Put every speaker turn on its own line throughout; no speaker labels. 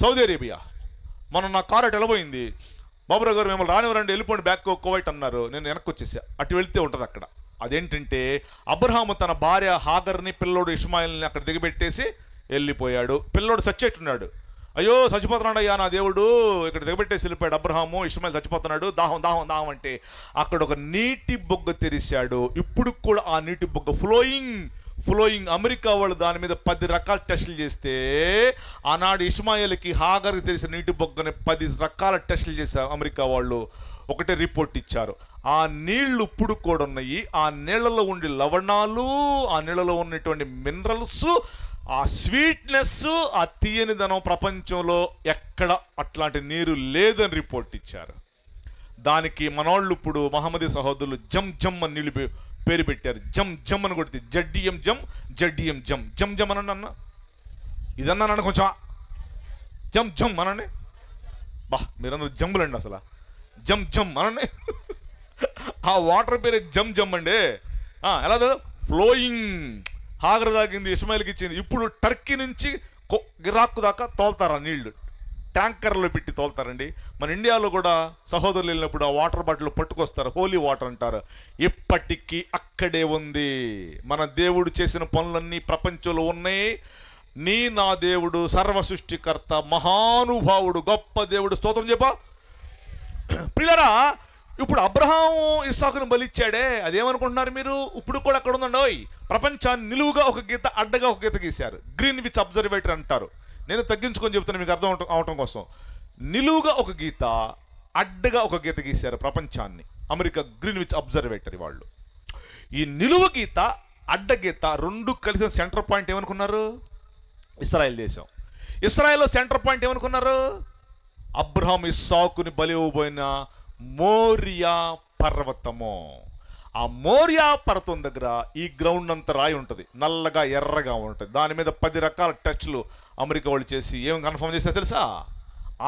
Saudi Arabia. మనం నా car అటు వెళ్ళబోయింది, బాబురావు గారు మిమ్మల్ని రానివ్వరండి, వెళ్ళిపోండి బ్యాక్ కువైట్ అన్నారు. నేను వెనక్కి వచ్చేసా. అటు వెళ్తే ఉంటుంది అక్కడ. అదేంటంటే అబ్రహాము తన భార్య హాగర్ని, పిల్లోడు ఇష్మాయిల్ని అక్కడ దిగబెట్టేసి వెళ్ళిపోయాడు. పిల్లోడు చచ్చేట్టున్నాడు. అయ్యో చచ్చిపోతున్నాడు అయ్యా నా దేవుడు, ఇక్కడ దిగబెట్టేసి వెళ్ళిపోయాడు అబ్రహాము, ఇష్మాయిల్ చచ్చిపోతున్నాడు, దాహం దాహం దాహం అంటే అక్కడ ఒక నీటి బొగ్గ తెరిశాడు. ఇప్పుడు కూడా ఆ నీటి బొగ్గ ఫ్లోయింగ్. అమెరికా వాళ్ళు దాని మీద 10 రకాల టెస్టులు చేస్తే, ఆనాడు ఇష్మాయిల్కి హాగర్కి తెలిసిన నీటి బొగ్గని 10 రకాల టెస్టులు చేశారు అమెరికా వాళ్ళు. ఒకటే రిపోర్ట్ ఇచ్చారు. ఆ నీళ్లు ఇప్పుడు కూడా ఉన్నాయి. ఆ నీళ్లలో ఉండే లవణాలు, ఆ నీళ్లలో ఉన్నటువంటి మినరల్స్, ఆ స్వీట్నెస్, ఆ తీయనిదనం ప్రపంచంలో ఎక్కడ అట్లాంటి నీరు లేదని రిపోర్ట్ ఇచ్చారు. దానికి మనోళ్ళు ఇప్పుడు మహమ్మదీ సహోదరులు జమ్ జమ్ అని నీళ్ళు పేరు పెట్టారు. జమ్ జమ్ అని కొడితే జడ్డియం జమ్, జడ్డియం జమ్, జమ్ జమ్ అనండి అన్న. ఇదన్నా నన్ను కొంచెం జమ్ జమ్ అనండి. బా మీరందరూ జంబులండి, అసలు జమ్ జమ్ అనండి. ఆ వాటర్ పేరే జమ్ జమ్ అండి. ఎలా ఫ్లోయింగ్. హాగర్ తాగింది, ఇస్మాయిల్కి ఇచ్చింది. ఇప్పుడు టర్కీ నుంచి ఇరాక్ దాకా తోలుతారు ఆ నీళ్లు, ట్యాంకర్లో పెట్టి తోలుతారండి. మన ఇండియాలో కూడా సహోదరులు వెళ్ళినప్పుడు ఆ వాటర్ బాటిల్ పట్టుకొస్తారు, హోలీ వాటర్ అంటారు. ఇప్పటికీ అక్కడే ఉంది. మన దేవుడు చేసిన పనులన్నీ ప్రపంచంలో ఉన్నాయి. నా దేవుడు సర్వ సృష్టికర్త, మహానుభావుడు, గొప్ప దేవుడు. స్తోత్రం చెప్పా ప్రియులారా. ఇప్పుడు అబ్రహాము ఇస్సాకును బలిచ్చాడే, అదేమనుకుంటున్నారు మీరు? ఇప్పుడు కూడా అక్కడ ఉందండి. ప్రపంచాన్ని నిలువుగా ఒక గీత, అడ్డగా ఒక గీత గీశారు. గ్రీన్విచ్ అబ్జర్వేటరీ అంటారు. నేను తగ్గించుకొని చెప్తాను మీకు అర్థం అవటం కోసం. నిలువుగా ఒక గీత, అడ్డగా ఒక గీత గీశారు ప్రపంచాన్ని అమెరికా గ్రీన్విచ్ అబ్జర్వేటరీ వాళ్ళు. ఈ నిలువు గీత, అడ్డ గీత రెండు కలిసిన సెంటర్ పాయింట్ ఏమనుకున్నారు? ఇశ్రాయేల్ దేశం. ఇశ్రాయేల్లో సెంటర్ పాయింట్ ఏమనుకున్నారు? అబ్రహాం ఇస్సాకుని బలి ఇవ్వబోయిన మోరియా పర్వతము. ఆ మోరియా పర్వతం దగ్గర ఈ గ్రౌండ్ అంతా రాయి ఉంటుంది, నల్లగా ఎర్రగా ఉంటుంది. దాని మీద 10 రకాల టెస్టులు అమెరికా వాళ్ళు చేసి ఏం కన్ఫర్మ్ చేస్తే తెలుసా?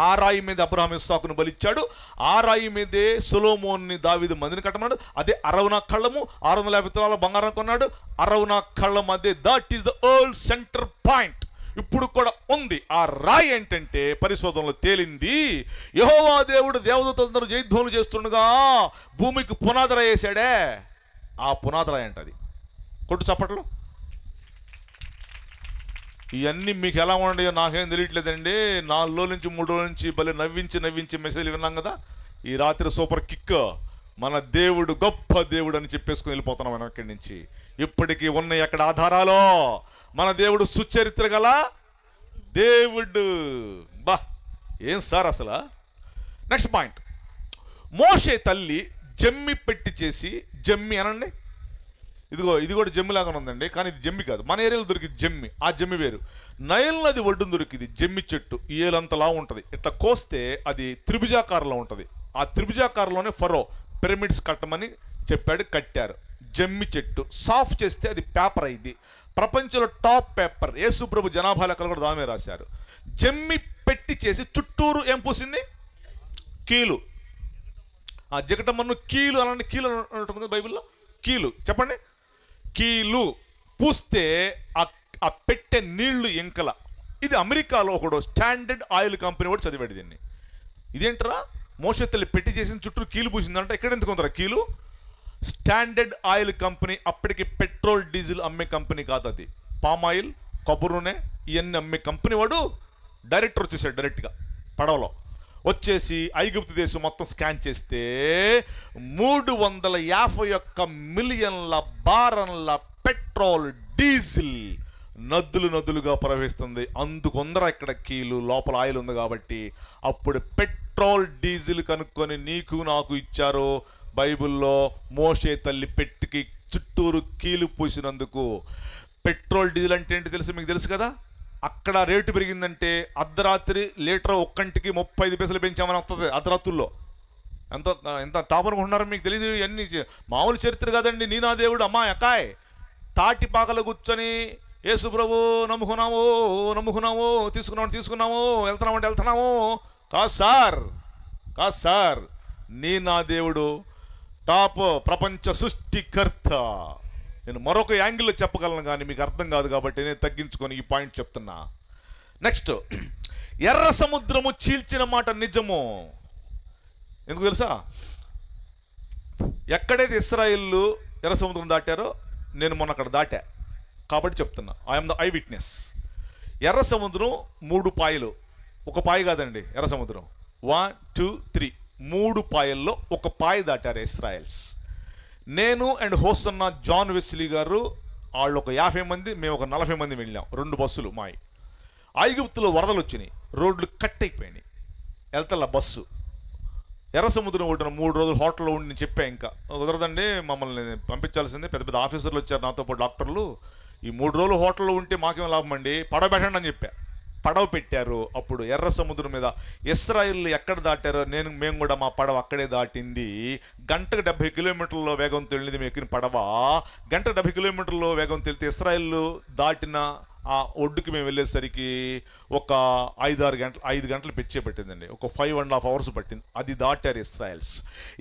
ఆ రాయి మీద అబ్రహాం ఇస్సాకును బలిచ్చాడు. ఆ రాయి మీదే సొలొమోన్ని దావీదు మందిని కట్టమన్నాడు. అదే అరవనా కళ్ళము, 650 తులాల బంగారం కొన్నాడు. అరవనా కళ్ళం అదే. That is the old centre point. ఇప్పుడు కూడా ఉంది. ఆ రాయి ఏంటంటే పరిశోధనలో తేలింది, యెహోవా దేవుడు దేవదూతలందరూ జయధ్వనులు చేస్తుండగా భూమికి పునాది వేసాడే, ఆ పునాది రాయి అంటది. కొట్టు చప్పట్లు. ఇవన్నీ మీకు ఎలా ఉన్నాయో నాకేం తెలియట్లేదండి. 4 రోజుల నుంచి 3 రోజుల నుంచి భలే నవ్వించి మెసేజ్లు విన్నాం కదా. ఈ రాత్రి సూపర్ కిక్. మన దేవుడు గొప్ప దేవుడు అని చెప్పేసుకుని వెళ్ళిపోతున్నాం మనం ఇక్కడి నుంచి. ఇప్పటికీ ఉన్నాయి అక్కడ ఆధారాలు. మన దేవుడు సుచరిత్ర గల దేవుడు. బా ఏం సార్ అసలు. నెక్స్ట్ పాయింట్, మోషే తల్లి జమ్మి పెట్టి చేసి, జమ్మి అనండి, ఇదిగో ఇది కూడా జమ్మి లాగా ఉందండి, కానీ ఇది జమ్మి కాదు. మన ఏరియాలో దొరికింది జమ్మి, ఆ జమ్మి వేరు. నైల్ నది ఒడ్డున దొరికింది జమ్మి చెట్టు, ఏలంతలా ఉంటుంది. ఇట్లా కోస్తే అది త్రిభుజాకారంలో ఉంటుంది. ఆ త్రిభుజాకారంలోనే ఫరో పిరమిడ్స్ కట్టమని చెప్పాడు, కట్టారు. జమ్మి చెట్టు సాఫ్ చేస్తే అది పేపర్ అయింది. ప్రపంచంలో టాప్ పేపర్. యేసుప్రభు జనాభా లెక్కలు కూడా దాని రాశారు. జమ్మి పెట్టి చేసి చుట్టూరు ఏం పూసింది? కీలు. ఆ జిగటమ్మను కీలు అలాంటి కీలు ఉంటుంది బైబిల్లో. కీలు చెప్పండి. కీలు పూస్తే ఆ పెట్టే నీళ్లు ఇంకల. ఇది అమెరికాలో ఒకడు స్టాండర్డ్ ఆయిల్ కంపెనీ కూడా చదివాడు దీన్ని. ఇదేంటరా మోషే తల్లి పెట్టి చేసిన చుట్టూ కీలు పూసిందంటే ఎక్కడ ఎందుకు ఉందరా కీలు? Standard oil company. అప్పటికి పెట్రోల్ డీజిల్ అమ్మే కంపెనీ కాదు అది. పామ్ ఆయిల్, కొబ్బరి నూనె ఇవన్నీ అమ్మే కంపెనీ వాడు డైరెక్టర్ వచ్చేసాడు. డైరెక్ట్గా పడవలో వచ్చేసి ఐగుప్తు దేశం మొత్తం స్కాన్ చేస్తే 351 మిలియన్ల బారన్ల పెట్రోల్ డీజిల్ నదులుగా ప్రవహిస్తుంది. అందుకుందర ఇక్కడ కీలు, లోపల ఆయిల్ ఉంది కాబట్టి. అప్పుడు పెట్రోల్ డీజిల్ కనుక్కొని నీకు నాకు ఇచ్చారు బైబిల్లో. మోషే తల్లి పెట్టికి చుట్టూరు కీలు పూసినందుకు. పెట్రోల్ డీజిల్ అంటే ఏంటి తెలుసు మీకు? తెలుసు కదా. అక్కడ రేటు పెరిగిందంటే అర్ధరాత్రి లీటర్ ఒక్కంటికి 35 పైసలు పెంచామని వస్తుంది. అర్ధరాత్రుల్లో ఎంత టాప్ అనుకుంటున్నారో మీకు తెలియదు. ఇవన్నీ మామూలు చరిత్ర కాదండి. నా దేవుడు అమ్మా ఎక్కాయ్ తాటి పాకలు కూర్చొని యేసు ప్రభు నమ్ముకున్నాము తీసుకున్నాము వెళ్తున్నాము. కాదు సార్, నా దేవుడు టాప్, ప్రపంచ సృష్టికర్త. నేను మరొక యాంగిల్లో చెప్పగలను కానీ మీకు అర్థం కాదు కాబట్టి నేను తగ్గించుకొని ఈ పాయింట్ చెప్తున్నా. నెక్స్ట్, ఎర్ర సముద్రము చీల్చిన మాట నిజము. ఎందుకు తెలుసా? ఎక్కడైతే ఇశ్రాయేలు ఎర్ర సముద్రం దాటారో నేను మొన్న అక్కడ దాటా కాబట్టి చెప్తున్నా. I'm the I witness. ఎర్ర సముద్రం 3 పాయలు, ఒక పాయ కాదండి. ఎర్ర సముద్రం 1 2 3 3 పాయల్లో ఒక పాయ దాటారు ఇశ్రాయేల్స్. నేను అండ్ హోసన్న జాన్ వెస్లీ గారు, వాళ్ళు ఒక 50 మంది, మేము ఒక 40 మంది వెళ్ళాం. 2 బస్సులు మాయి. ఐగుప్తులో వరదలు వచ్చినాయి, రోడ్లు కట్ అయిపోయినాయి, వెళ్తల్లా బస్సు. ఎర్ర సముద్రం ఒడ్డున 3 రోజులు హోటల్లో ఉండి నేను చెప్పా, ఇంకా కుదరదండి, మమ్మల్ని పంపించాల్సిందే, పెద్ద పెద్ద ఆఫీసర్లు వచ్చారు నాతో పాటు, డాక్టర్లు. ఈ 3 రోజులు హోటల్లో ఉంటే మాకేం లాభం అండి, పడవ పెట్టండి అని చెప్పా. పడవ పెట్టారు. అప్పుడు ఎర్ర సముద్రం మీద ఇశ్రాయేలు ఎక్కడ దాటారో మేము కూడా మా పడవ అక్కడే దాటింది. గంటకు 70 కిలోమీటర్ల వేగంతో వెళ్ళింది మేము ఎక్కిన పడవ. గంటకు 70 కిలోమీటర్ల వేగంతో వెళ్తే ఇశ్రాయేలు దాటిన ఆ ఒడ్డుకి మేము వెళ్ళేసరికి ఒక 5 గంటలు పెట్టిందండి. ఒక 5.5 hours పట్టింది. అది దాటారు ఇశ్రాయేల్స్.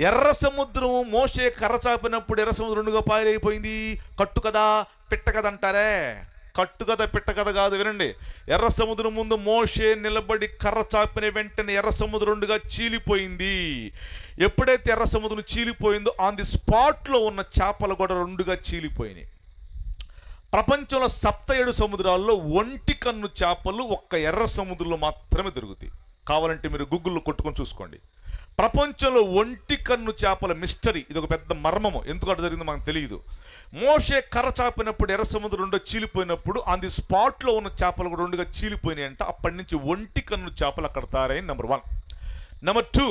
ఎర్ర సముద్రం మోషే కర్ర చాపినప్పుడు ఎర్ర సముద్రం 2గా పాయలైపోయింది. కట్టు కదా పిట్ట కదా అంటారే, కట్టు కథ పిట్ట కథ కాదు, వినండి. ఎర్ర సముద్రం ముందు మోషే నిలబడి కర్ర చాపిన వెంటనే ఎర్ర సముద్రం 2గా చీలిపోయింది. ఎప్పుడైతే ఎర్ర సముద్రం చీలిపోయిందో ఆన్ ది స్పాట్లో ఉన్న చేపలు కూడా 2గా చీలిపోయినాయి. ప్రపంచంలో 7 సముద్రాల్లో ఒంటి కన్ను చేపలు ఒక్క ఎర్ర సముద్రంలో మాత్రమే దొరుకుతాయి. కావాలంటే మీరు గూగుల్లో కొట్టుకొని చూసుకోండి. ప్రపంచంలో ఒంటి కన్ను చేపల మిస్టరీ, ఇది ఒక పెద్ద మర్మము. ఎందుకు అటు జరిగిందో మనకు తెలియదు. మోషే కర్ర చాపినప్పుడు ఎర్ర సముద్రం 2 చీలిపోయినప్పుడు ఆన్ ది స్పాట్లో ఉన్న చేపలు కూడా 2గా చీలిపోయినాయి అంట. అప్పటి నుంచి ఒంటి కన్ను చేపలు అక్కడ తయారైన నెంబర్ 1. నెంబర్ 2,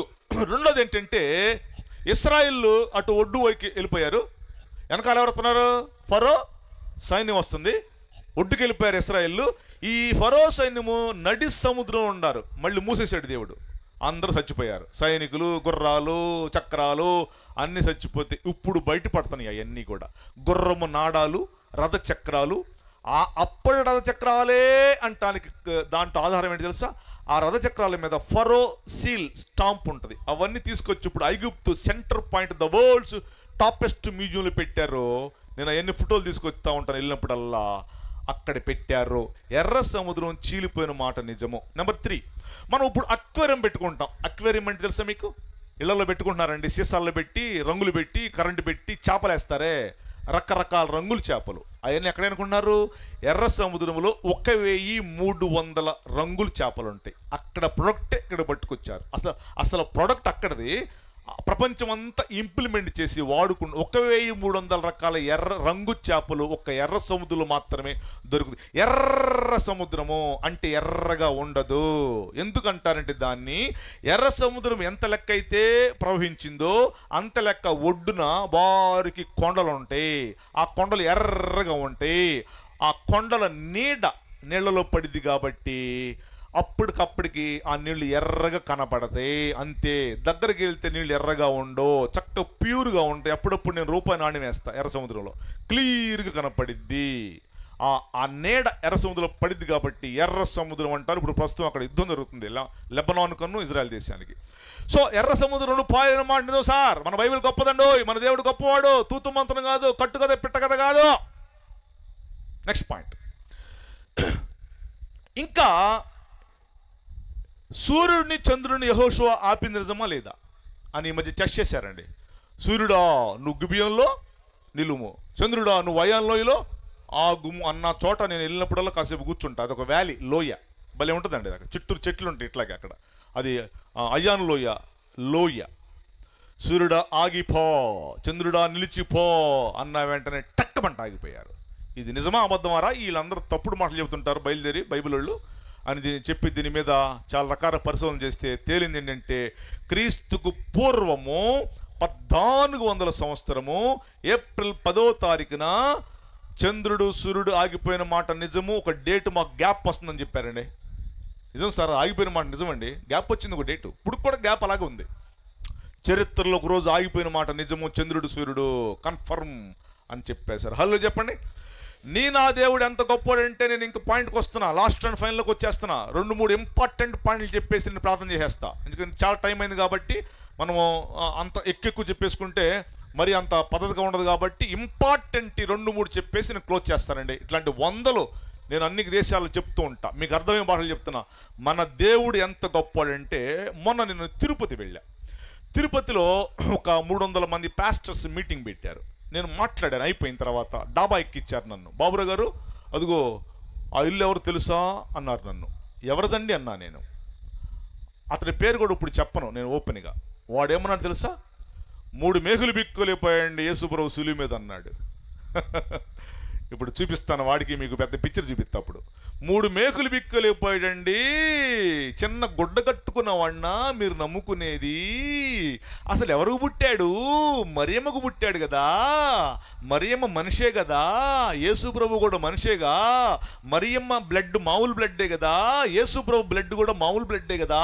రెండోది ఏంటంటే ఇశ్రాయేలు అటు ఒడ్డు వైకి వెళ్ళిపోయారు. వెనకాల ఎవరుతున్నారు? ఫరో సైన్యం వస్తుంది. ఒడ్డుకి వెళ్ళిపోయారు ఇశ్రాయేలు. ఈ ఫరో సైన్యము నడి సముద్రం ఉన్నారు. మళ్ళీ మూసేశాడు దేవుడు. అందరూ చచ్చిపోయారు. సైనికులు, గుర్రాలు, చక్రాలు అన్నీ చచ్చిపోతే ఇప్పుడు బయటపడుతున్నాయి అవన్నీ కూడా. గుర్రము నాడాలు, రథ చక్రాలు. అప్పటి రథ చక్రాలే అంటానికి దాంట్లో ఆధారం ఏంటి తెలుసా? ఆ రథ చక్రాల మీద ఫరో సీల్ స్టాంప్ ఉంటుంది. అవన్నీ తీసుకొచ్చి ఇప్పుడు ఐగుప్తు centre point, the world's toppest మ్యూజియంలో పెట్టారు. నేను అవన్నీ ఫోటోలు తీసుకొస్తా ఉంటాను వెళ్ళినప్పుడల్లా. అక్కడ పెట్టారు. ఎర్ర సముద్రం చీలిపోయిన మాట నిజము. నెంబర్ 3, మనం ఇప్పుడు అక్వేరియం పెట్టుకుంటాం. అక్వేరియం అంటే తెలుసా మీకు? ఇళ్లలో పెట్టుకుంటున్నారండి, సీసాల్లో పెట్టి, రంగులు పెట్టి, కరెంటు పెట్టి చేపలు వేస్తారే, రకరకాల రంగుల చేపలు. అవన్నీ ఎక్కడ అనుకున్నారు? ఎర్ర సముద్రంలో 1300 రంగుల చేపలు ఉంటాయి. అక్కడ ప్రొడక్ట్ ఇక్కడ పట్టుకొచ్చారు. అసలు ప్రొడక్ట్ అక్కడది. ప్రపంచం అంతా ఇంప్లిమెంట్ చేసి వాడుకున్న 1300 రకాల ఎర్ర రంగు చేపలు ఒక్క ఎర్ర సముద్రంలో మాత్రమే దొరుకుతుంది. ఎర్ర సముద్రము అంటే ఎర్రగా ఉండదు. ఎందుకంటారంటే దాన్ని ఎర్ర సముద్రం ఎంత లెక్క అయితే ప్రవహించిందో అంత లెక్క ఒడ్డున బారికి కొండలు ఉంటాయి. ఆ కొండలు ఎర్రగా ఉంటాయి. ఆ కొండల నీళ్ళలో పడింది కాబట్టి అప్పటికప్పటికి ఆ నీళ్లు ఎర్రగా కనపడతాయి. అంతే. దగ్గరికి వెళ్తే నీళ్ళు ఎర్రగా ఉండవు, చక్క ప్యూర్గా ఉంటాయి. అప్పుడప్పుడు నేను రూపాయి నాణ్యం వేస్తా ఎర్ర సముద్రంలో, క్లియర్గా కనపడిద్ది. ఆ నీడ ఎర్ర సముద్రంలో పడిద్ది కాబట్టి ఎర్ర సముద్రం అంటారు. ఇప్పుడు ప్రస్తుతం అక్కడ యుద్ధం జరుగుతుంది లెబనాన్ కన్ను ఇజ్రాయెల్ దేశానికి. సో ఎర్ర సముద్రం పాయన మాట నిజం సార్. మన బైబిల్ గొప్పదండో, మన దేవుడు గొప్పవాడు, తూతు మంత్రం కాదు, కట్టు కథ పిట్ట కథ కాదు. Next point. ఇంకా సూర్యుడిని చంద్రుడిని యెహోషువ ఆపింది నిజమా లేదా అని ఈ మధ్య టెస్ట్ చేశారండి. సూర్యుడా నువ్వు గిబియోన్లో నిలుము, చంద్రుడా నువ్వు అయాన్లోయలో ఆగుము అన్న చోట నేను వెళ్ళినప్పుడల్లా కాసేపు కూర్చుంటా. అదొక వ్యాలీ, లోయ భలే ఉంటుందండి. అక్కడ చుట్టూరు చెట్లు ఉంటాయి ఇట్లాగే. అక్కడ అది అయాన్ లోయ. సూర్యుడా ఆగిపో, చంద్రుడా నిలిచిపో అన్న వెంటనే టక్కమంట ఆగిపోయారు. ఇది నిజమా అబద్ధమారా? వీళ్ళందరూ తప్పుడు మాటలు చెబుతుంటారు బయలుదేరి బైబిల్ వాళ్ళు అని చెప్పి దీని మీద చాలా రకాల పరిశోధన చేస్తే తేలింది ఏంటంటే క్రీస్తుకు పూర్వము 1400 సంవత్సరము ఏప్రిల్ 10వ తారీఖున చంద్రుడు సూర్యుడు ఆగిపోయిన మాట నిజము. ఒక డేట్ మాకు గ్యాప్ వస్తుందని చెప్పారండి. నిజం సార్, ఆగిపోయిన మాట నిజమండి. గ్యాప్ వచ్చింది ఒక డేటు. ఇప్పుడు కూడా గ్యాప్ అలాగే ఉంది. చరిత్రలో ఒక రోజు ఆగిపోయిన మాట నిజము, చంద్రుడు సూర్యుడు కన్ఫర్మ్ అని చెప్పారు సార్. హలో చెప్పండి. నా దేవుడు ఎంత గొప్పవాడంటే నేను ఇంక పాయింట్కి వస్తున్నా, లాస్ట్ అండ్ ఫైనల్కి వచ్చేస్తున్నా. 2-3 ఇంపార్టెంట్ పాయింట్లు చెప్పేసి నేను ప్రార్థన చేసేస్తా. ఎందుకంటే చాలా టైం అయింది కాబట్టి మనము అంత ఎక్కువ చెప్పేసుకుంటే మరి అంత పద్ధతిగా ఉండదు కాబట్టి ఇంపార్టెంట్ 2-3 చెప్పేసి నేను క్లోజ్ చేస్తానండి. ఇట్లాంటి 100 నేను అన్ని దేశాల్లో చెప్తూ ఉంటా, మీకు అర్థమయ్యే భాషలు చెప్తున్నా. మన దేవుడు ఎంత గొప్పవాడంటే, మొన్న నేను తిరుపతి వెళ్ళా. తిరుపతిలో ఒక 300 మంది పాస్టర్స్ మీటింగ్ పెట్టారు. నేను మాట్లాడాను. అయిపోయిన తర్వాత డాబా ఎక్కిచ్చారు నన్ను. బాబురావు గారు, అదిగో ఆ ఇల్లు ఎవరు తెలుసా అన్నారు నన్ను. ఎవరిదండి అన్నా నేను. అతని పేరు కూడా ఇప్పుడు చెప్పను నేను ఓపెన్గా. వాడేమన్నాడు తెలుసా? 3 మేకులు బిక్కులేపోయాయండి యేసుప్రభు శిలువ మీద అన్నాడు. ఇప్పుడు చూపిస్తాను వాడికి, మీకు పెద్ద పిక్చర్ చూపిస్తా. అప్పుడు 3 మేకులు బిక్కలేకపోయాడండి, చిన్న గుడ్డ కట్టుకున్న వాడినా మీరు నమ్ముకునేది. అసలు ఎవరికి పుట్టాడు? మరియమ్మకు పుట్టాడు కదా. మరియమ్మ మనిషే కదా, యేసుప్రభు కూడా మనిషేగా. మరియమ్మ బ్లడ్ మామూలు బ్లడ్డే కదా, యేసుప్రభు బ్లడ్ కూడా మామూలు బ్లడ్డే కదా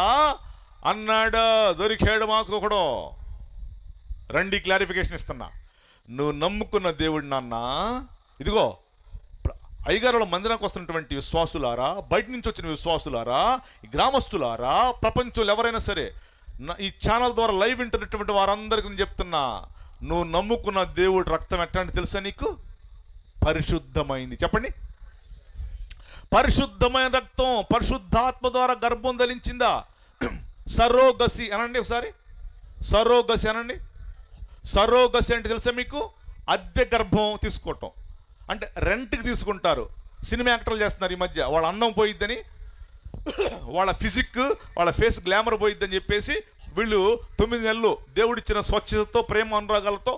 అన్నాడు. దొరికాడు మాకు ఒకడు. రండి క్లారిఫికేషన్ ఇస్తున్నా. నువ్వు నమ్ముకున్న దేవుడు నాన్న, ఇదిగో అయ్యగారుల మందిరానికి వస్తున్నటువంటి విశ్వాసులారా, బయట నుంచి వచ్చిన విశ్వాసులారా, ఈ గ్రామస్తులారా, ప్రపంచంలో ఎవరైనా సరే ఈ ఛానల్ ద్వారా లైవ్ వింటున్నటువంటి వారందరికీ నేను చెప్తున్నా, నువ్వు నమ్ముకున్న దేవుడు రక్తం ఎట్లాంటి తెలుసా నీకు? పరిశుద్ధమైంది. చెప్పండి, పరిశుద్ధమైన రక్తం. పరిశుద్ధాత్మ ద్వారా గర్భం ధరించిందా? సరోగసి అనండి ఒకసారి. సరోగసి అనండి. సరోగసి అంటే తెలుసా మీకు? అద్దె గర్భం తీసుకోవటం. అంటే రెంట్కి తీసుకుంటారు. సినిమా యాక్టర్లు చేస్తున్నారు ఈ మధ్య. వాళ్ళ అందం పోయిద్దని, వాళ్ళ ఫిజిక్, వాళ్ళ ఫేస్ గ్లామర్ పోయిద్దని చెప్పేసి వీళ్ళు 9 నెలలు దేవుడిచ్చిన స్వచ్ఛతతో, ప్రేమ అనురాగాలతో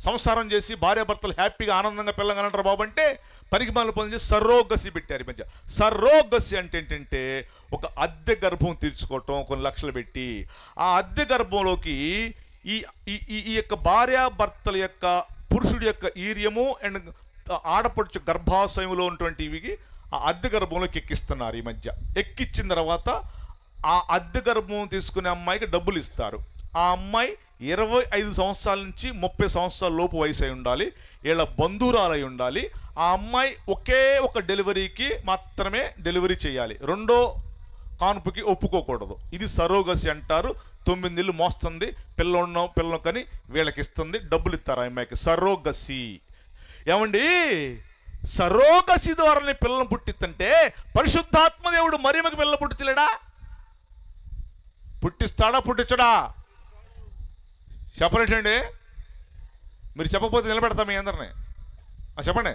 సంసారం చేసి భార్యాభర్తలు హ్యాపీగా ఆనందంగా పిల్లగానంటారు బాబు అంటే పనికిమాలిన పనులు చేసి సరోగసి పెట్టారు ఈ మధ్య. సరోగసి అంటే ఏంటంటే ఒక అద్దె గర్భం తీర్చుకోవటం, కొన్ని లక్షలు పెట్టి. ఆ అద్దె గర్భంలోకి ఈ ఈ యొక్క భార్యాభర్తల యొక్క, పురుషుడి యొక్క ఈర్యము అండ్ ఆడపడుచు గర్భాశయంలో ఉన్నటువంటివి ఆ అద్దె గర్భంలోకి ఎక్కిస్తున్నారు ఈ మధ్య. ఎక్కించిన తర్వాత ఆ అద్దె గర్భం తీసుకునే అమ్మాయికి డబ్బులు ఇస్తారు. ఆ అమ్మాయి 25 సంవత్సరాల నుంచి 30 సంవత్సరాల లోపు వయసు అయి ఉండాలి. వీళ్ళ బంధువురాలై ఉండాలి. ఆ అమ్మాయి ఒకే ఒక డెలివరీకి మాత్రమే డెలివరీ చేయాలి. రెండో కాన్పుకి ఒప్పుకోకూడదు. ఇది సరోగసి అంటారు. 9 నెలలు మోస్తుంది, పిల్లలు కని వీళ్ళకి ఇస్తుంది, డబ్బులు ఇస్తారు ఆ అమ్మాయికి. సరోగసి. ఏమండి, సరోగసి ద్వారానే పిల్లలను పుట్టిస్తుంటే పరిశుద్ధాత్మదేవుడు మరియమ్మకి పిల్లలు పుట్టించలేడా? పుట్టిస్తాడా పుట్టించడా? చెప్పలేటండి. మీరు చెప్పకపోతే నిలబెడతాం మీ అందరినీ. చెప్పండి.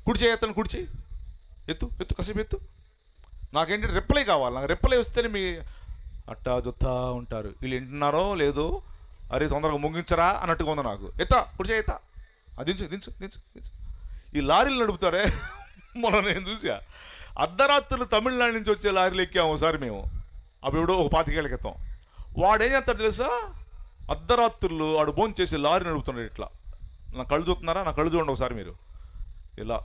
కుడి చేయత్తను, కుడి చేయి, ఎత్తు కాసేపు ఎత్తు. నాకేంటి రిప్లై కావాలి. నాకు రిప్లై వస్తేనే మీ అట్టా జొత్తా ఉంటారు. వీళ్ళు వింటున్నారో లేదో, అరే తొందరగా ముగించరా అన్నట్టుగా ఉంది నాకు. కుడి చేయి, దించు దించు దించు దించు. ఈ లారీలు నడుపుతారే, మొన్న నేను చూసా. అర్ధరాత్రులు తమిళనాడు నుంచి వచ్చే లారీలు ఎక్కాము ఒకసారి మేము. అప్పుడు ఎవడో ఒక 25 ఏళ్ల క్రితం. వాడేం చేస్తాడు తెలుసా? అర్ధరాత్రులు వాడు భోజనం చేసి లారీ నడుపుతున్నాడు. ఇట్లా నా కళ్ళు చూస్తున్నారా? నా కళ్ళు చూడండి ఒకసారి మీరు. ఇలా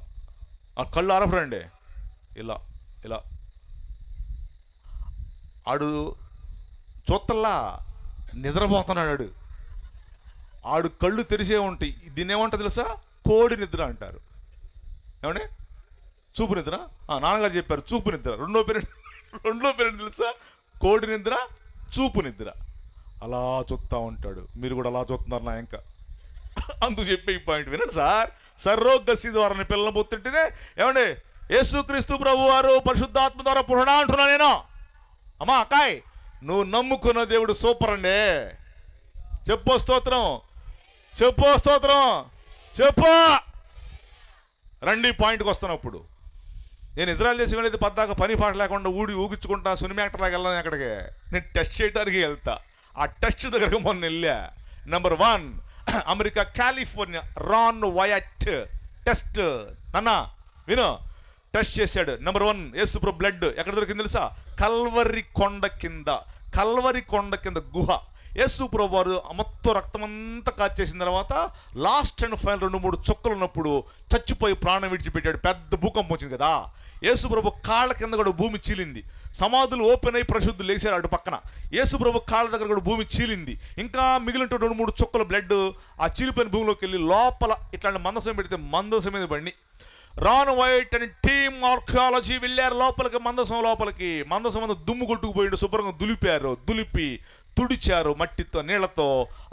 ఆ కళ్ళు ఆరపరండి. ఇలా ఇలా ఆడు చూత్తల్లా నిద్రపోతున్నాడు. ఆడు కళ్ళు తెరిసే ఉంటాయి. దీన్ని ఏమంటారు తెలుసా? కోడి నిద్ర అంటారు. ఏమంటే చూపు నిద్ర. నాన్నగారు చెప్పారు చూపు నిద్ర. రెండో పేరు తెలుసా? కోడి నిద్ర, చూపు నిద్ర. అలా చూస్తూ ఉంటాడు. మీరు కూడా అలా చూస్తున్నారు నా ఇంకా. అందుకు చెప్పే ఈ పాయింట్ వినండి సార్. సర్రోగసి ద్వారా పిల్లలు పుట్టింటేనే ఏమండి యేసుక్రీస్తు ప్రభు వారు పరిశుద్ధాత్మ ద్వారా పుట్టడా అంటున్నా నేను. అమ్మా అక్కాయ్, నువ్వు నమ్ముకున్న దేవుడు సూపర్ అండి. చెప్పు స్తోత్రం, చెప్పు స్తోత్రం, చెప్పు. రండి పాయింట్కి వస్తున్నప్పుడు. నేను ఇజ్రాయల్ దేశం వెళ్ళేది పద్దాక పని పాట లేకుండా ఊగించుకుంటా సినిమా యాక్టర్ లాగా వెళ్ళాను. అక్కడికి నేను టెస్ట్ చేయడానికి వెళ్తా. ఆ టెస్ట్ దగ్గరకు మొన్న వెళ్ళా. నెంబర్ 1 అమెరికా కాలిఫోర్నియా రాన్ వయట్ టెస్ట్. అన్నా విను, టెస్ట్ చేశాడు. నెంబర్ 1 యేసుప్రభు బ్లడ్ ఎక్కడ దొరికింది తెలుసా? కల్వరి కొండ కింద గుహ. యేసుప్రభు వారు మొత్తం రక్తం అంతా కాచేసిన తర్వాత లాస్ట్ అండ్ ఫైనల్ 2-3 చుక్కలు ఉన్నప్పుడు చచ్చిపోయి ప్రాణం విడిచిపెట్టాడు. పెద్ద భూకంపం వచ్చింది కదా. యేసుప్రభు కాళ్ళ కింద కూడా భూమి చీలింది. సమాధులు ఓపెన్ అయి పరిశుద్ధులు లేచారు అటు పక్కన. యేసుప్రభు కాళ్ళ దగ్గర కూడా భూమి చీలింది. ఇంకా మిగిలిన 2-3 చుక్కల బ్లడ్ ఆ చీలిపోయిన భూమిలోకి వెళ్ళి లోపల ఇట్లాంటి మందసం పెడితే మందసం మీద పడి రాన్ వైట్ అని టీమ్ ఆర్కియాలజీ వెళ్ళారు లోపలికి, మందసం అంతా దుమ్ము కొట్టుకుపోయిండు, శుభ్రంగా దులిపి తుడిచారు మట్టితో, నీళ్లతో.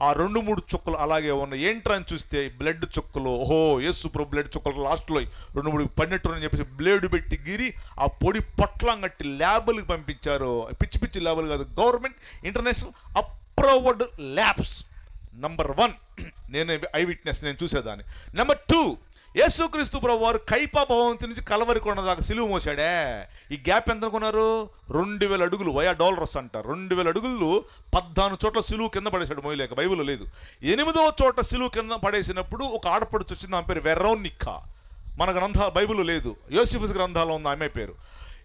ఆ 2-3 చుక్కలు అలాగే ఉన్నాయి. ఏంట్రని చూస్తే బ్లడ్ చుక్కలు. ఓహో, యేసు ప్రభు బ్లడ్ చుక్కలు లాస్ట్లో 2-3 పడినట్టు అని చెప్పేసి బ్లేడ్ పెట్టి గిరి ఆ పొడి పొట్లం కట్టి ల్యాబులకి పంపించారు. పిచ్చి ల్యాబులు కాదు, government international approved labs. Number 1 నేను ఐ విట్నెస్, నేను చూసేదాన్ని. నెంబర్ 2, యేసుక్రీస్తు ప్రభు వారు కైపా భవంతి నుంచి కలవరి కొండ దాకా సిలువ మోసాడే. ఈ గ్యాప్ ఎంత అనుకున్నారు? 2000 అడుగులు, $1 అంటారు. 2000 అడుగులు 14 చోట్ల సిలువు కింద పడేశాడు మోయలేక. బైబిల్లో లేదు. 8వ చోట సిలువు కింద పడేసినప్పుడు ఒక ఆడపడుచు వచ్చింది, ఆమె పేరు వెరోనికా. మన బైబిల్లో లేదు, యోసేఫు గ్రంథాల్లో ఉంది ఆమె పేరు.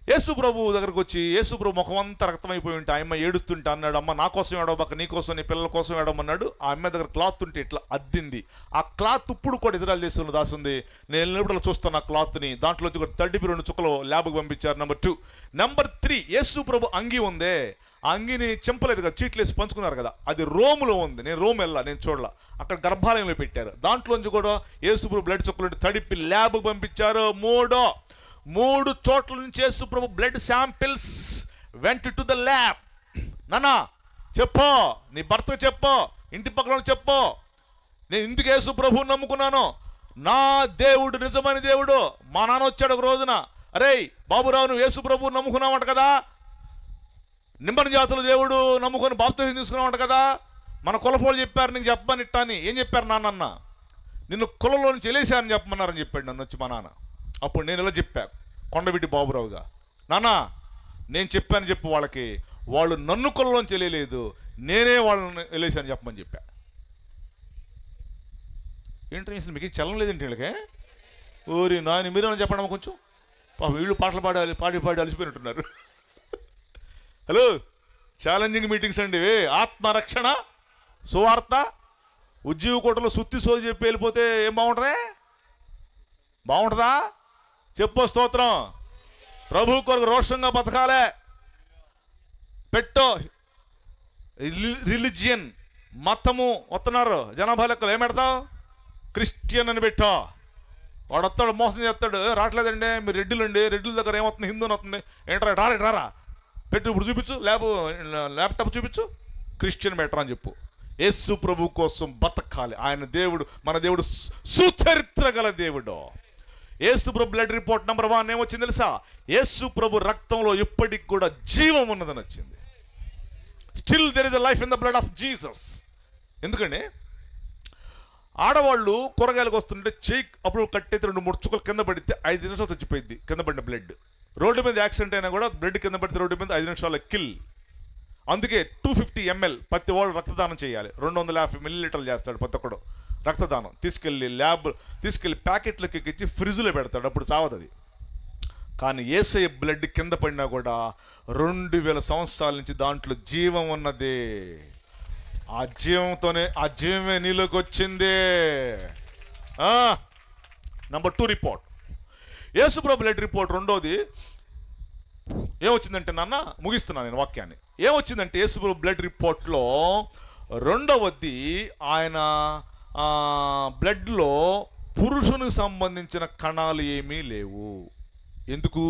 యేసు ప్రభు దగ్గరకు వచ్చి, యేసు ప్రభు ముఖం అంతా రక్తమైపోయి ఉంటే అమ్మ ఏడుస్తుంటే అన్నాడు, అమ్మ నా కోసం ఏడవబాక, నీ కోసం నీ పిల్లల కోసం ఏడవమన్నాడు. ఆ అమ్మాయి దగ్గర క్లాత్ ఉంటే ఇట్లా అద్దింది. ఆ క్లాత్ ఇప్పుడు కూడా ఇజ్రాయెల్ దేశంలో దాసింది. నేను వెళ్ళినప్పుడు చూస్తాను ఆ క్లాత్ని. దాంట్లో కూడా 32 చుక్కలు ల్యాబ్కి పంపించారు. నెంబర్ 2. నెంబర్ 3, యేసు ప్రభు అంగి ఉందే, ఆ అంగిని చెంపలేదు కదా, చీట్లేసి పంచుకున్నారు కదా, అది రోములో ఉంది. నేను రోమ్ వెళ్ళా, నేను చూడలా. అక్కడ గర్భాలయంలో పెట్టారు. దాంట్లోంచి కూడా యేసు ప్రభు బ్లడ్ చుక్కలు తడిపి ల్యాబ్కి పంపించారు. 3 చోట్ల నుంచి యేసు ప్రభు blood samples went to the lab. నాన్న చెప్పో, నీ భర్తకు చెప్పో, ఇంటి పక్కన చెప్పో, నేను ఇందుకు యేసు ప్రభువుని నమ్ముకున్నాను, నా దేవుడు నిజమైన దేవుడు. మా నాన్న వచ్చాడు ఒక రోజున, అరే బాబురావు నువ్వు యేసు ప్రభువుని నమ్ముకున్నావంట కదా, నిమ్మని జాతుల దేవుడు నమ్ముకొని బాప్తిసం తీసుకున్నావంట కదా, మన కులపోలు చెప్పారు నీకు చెప్పమని ఇట్టా అని. ఏం చెప్పారు నాన్న? నిన్ను కులంలో నుంచి వెళ్ళేసారని చెప్పమన్నారని చెప్పాడు నన్ను వచ్చి మా నాన్న. అప్పుడు నేను ఇలా చెప్పా కొండవిటి బాబురావుగా, నాన్న నేను చెప్పాను చెప్పు వాళ్ళకి, వాళ్ళు నన్ను కులంలోంచి వెళ్ళలేదు, నేనే వాళ్ళని వెళ్ళేసాను చెప్పమని చెప్పా. ఏంటి మీకు చల్లం లేదంటే వీళ్ళకే? ఓరి నాయన మీరేమని చెప్పడమ్మా కొంచెం. వీళ్ళు పాటలు పాడి అలసిపోయినట్టున్నారు. హలో, ఛాలెంజింగ్ మీటింగ్స్ అండి. ఆత్మరక్షణ సువార్త ఉద్యోగ కోటలో సుత్తి సోది చెప్పి వెళ్ళిపోతే ఏం బాగుంటుందా? చెప్పు స్తోత్రం. ప్రభు కొరకు రోషంగా బతకాలే. పెట్టో రిలిజియన్ మతము వస్తున్నారు జనాభా లెక్కలు. ఏం పెడతావు? క్రిస్టియన్ అని పెట్టో. వాడు వస్తాడు, మోసం చేస్తాడు, రావట్లేదండి మీరు రెడ్డిలండి, రెడ్డిల దగ్గర ఏమవుతుంది, హిందూ అని వస్తుంది. ఏంట్రా రారా పెట్టు, ఇప్పుడు చూపించు, ల్యాప్టాప్ చూపించు, క్రిస్టియన్ బెటర్ అని చెప్పు. యేసు ప్రభు కోసం బతకాలి. ఆయన దేవుడు, మన దేవుడు సుచరిత్ర గల దేవుడు. యేసు ప్రభు బ్లడ్ రిపోర్ట్ నెంబర్ 1 ఏమొచ్చింది తెలుసా? యేసు ప్రభు రక్తంలో ఇప్పటికి కూడా జీవం ఉన్నదని వచ్చింది. Still there is a life in the blood of Jesus. ఎందుకంటే ఆడవాళ్ళు కూరగాయలకు వస్తుంటే చెయ్యి అప్పుడు కట్టయితే 2-3 చుక్కలు కింద పడితే 5 నిమిషాలు చచ్చిపోయింది కింద పడిన బ్లడ్. రోడ్డు మీద యాక్సిడెంట్ అయినా కూడా బ్లడ్ కింద పడితే రోడ్డు మీద 5 నిమిషాల కిల్. అందుకే 250 ml ప్రతి వాళ్ళు రక్తదానం చేయాలి. 250 ml చేస్తాడు ప్రతి ఒక్కడు రక్తదానం. తీసుకెళ్ళి ప్యాకెట్లకి ఎక్కించి ఫ్రిడ్జ్లో పెడతాడు, అప్పుడు చావదు అది. కానీ యేసయ్య బ్లడ్ కింద పడినా కూడా 2000 సంవత్సరాల నుంచి దాంట్లో జీవం ఉన్నది. ఆ జీవమే నీలోకి వచ్చింది. నెంబర్ 2 రిపోర్ట్, యేసుప్రభు బ్లడ్ రిపోర్ట్. రెండోది ఏమొచ్చిందంటే, నాన్న ముగిస్తున్నాను నేను వాక్యాన్ని. ఏమొచ్చిందంటే యేసుప్రభు బ్లడ్ రిపోర్ట్లో రెండవది, ఆయన బ్లడ్లో పురుషునికి సంబంధించిన కణాలు ఏమీ లేవు. ఎందుకు?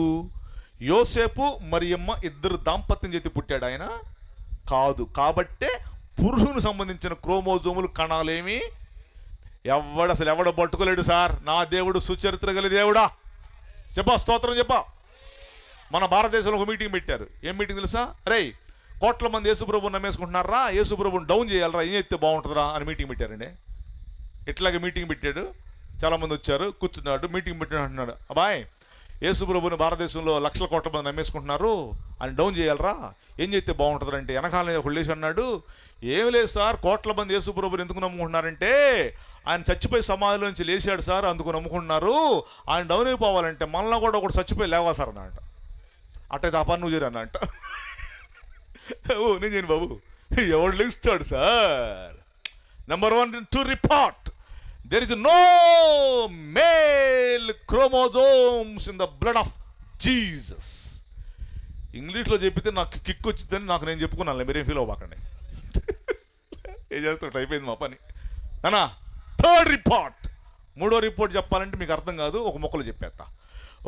యోసేపు మరియమ్మ ఇద్దరు దాంపత్యం చేతి పుట్టాడు ఆయన కాదు. కాబట్టే పురుషునికి సంబంధించిన క్రోమోజోములు కణాలేమి ఎవడ పట్టుకోలేడు. సార్ నా దేవుడు సుచరిత్ర గల దేవుడా. చెప్పా స్తోత్రం చెప్పా. మన భారతదేశంలో ఒక మీటింగ్ పెట్టారు. ఏం మీటింగ్ తెలుసా? రే కోట్ల మంది యేసుప్రభుని నమ్మేసుకుంటున్నారా, యేసుప్రభుని డౌన్ చేయాలరా, ఏం చేస్తే బాగుంటుందిరా అని మీటింగ్ పెట్టారండి. ఇట్లాగే మీటింగ్ పెట్టాడు, చాలామంది వచ్చారు, కూర్చున్నాడు, మీటింగ్ పెట్టాడు. అంటున్నాడు, అబ్బాయి యేసుప్రభుని భారతదేశంలో లక్షల కోట్ల మంది నమ్మేసుకుంటున్నారు, అని డౌన్ చేయాలరా, ఏం చేస్తే బాగుంటుంది అంటే వెనకాల ఒక లేచి అన్నాడు, ఏమి లేదు సార్, కోట్ల మంది యేసుప్రభుని ఎందుకు నమ్ముకుంటున్నారంటే ఆయన చచ్చిపోయి సమాధిలో నుంచి లేచాడు సార్, అందుకు నమ్ముకుంటున్నారు. ఆయన డౌన్ అయిపోవాలంటే మనలో కూడా ఒకటి చచ్చిపోయి లేవా సార్ అన్నట. అట్టయితే ఆ పని నువ్వు చేరు అన్నట. ఓ నేను చేయను బాబు, ఎవడు లెగుస్తాడు sir. Number 1 to report, there is no male chromosomes in the blood of Jesus. ఇంగ్లీష్లో చెప్పితే నాకు కిక్ వచ్చిందని నాకు నేను చెప్పుకున్నాను, మీరేం ఫీల్ అవ్వకండి. ఏం చేస్తాడు, అయిపోయింది మా పని. అన్నా 3rd రిపోర్ట్, మూడో రిపోర్ట్ చెప్పాలంటే మీకు అర్థం కాదు, ఒక మొక్కలు చెప్పేస్తా.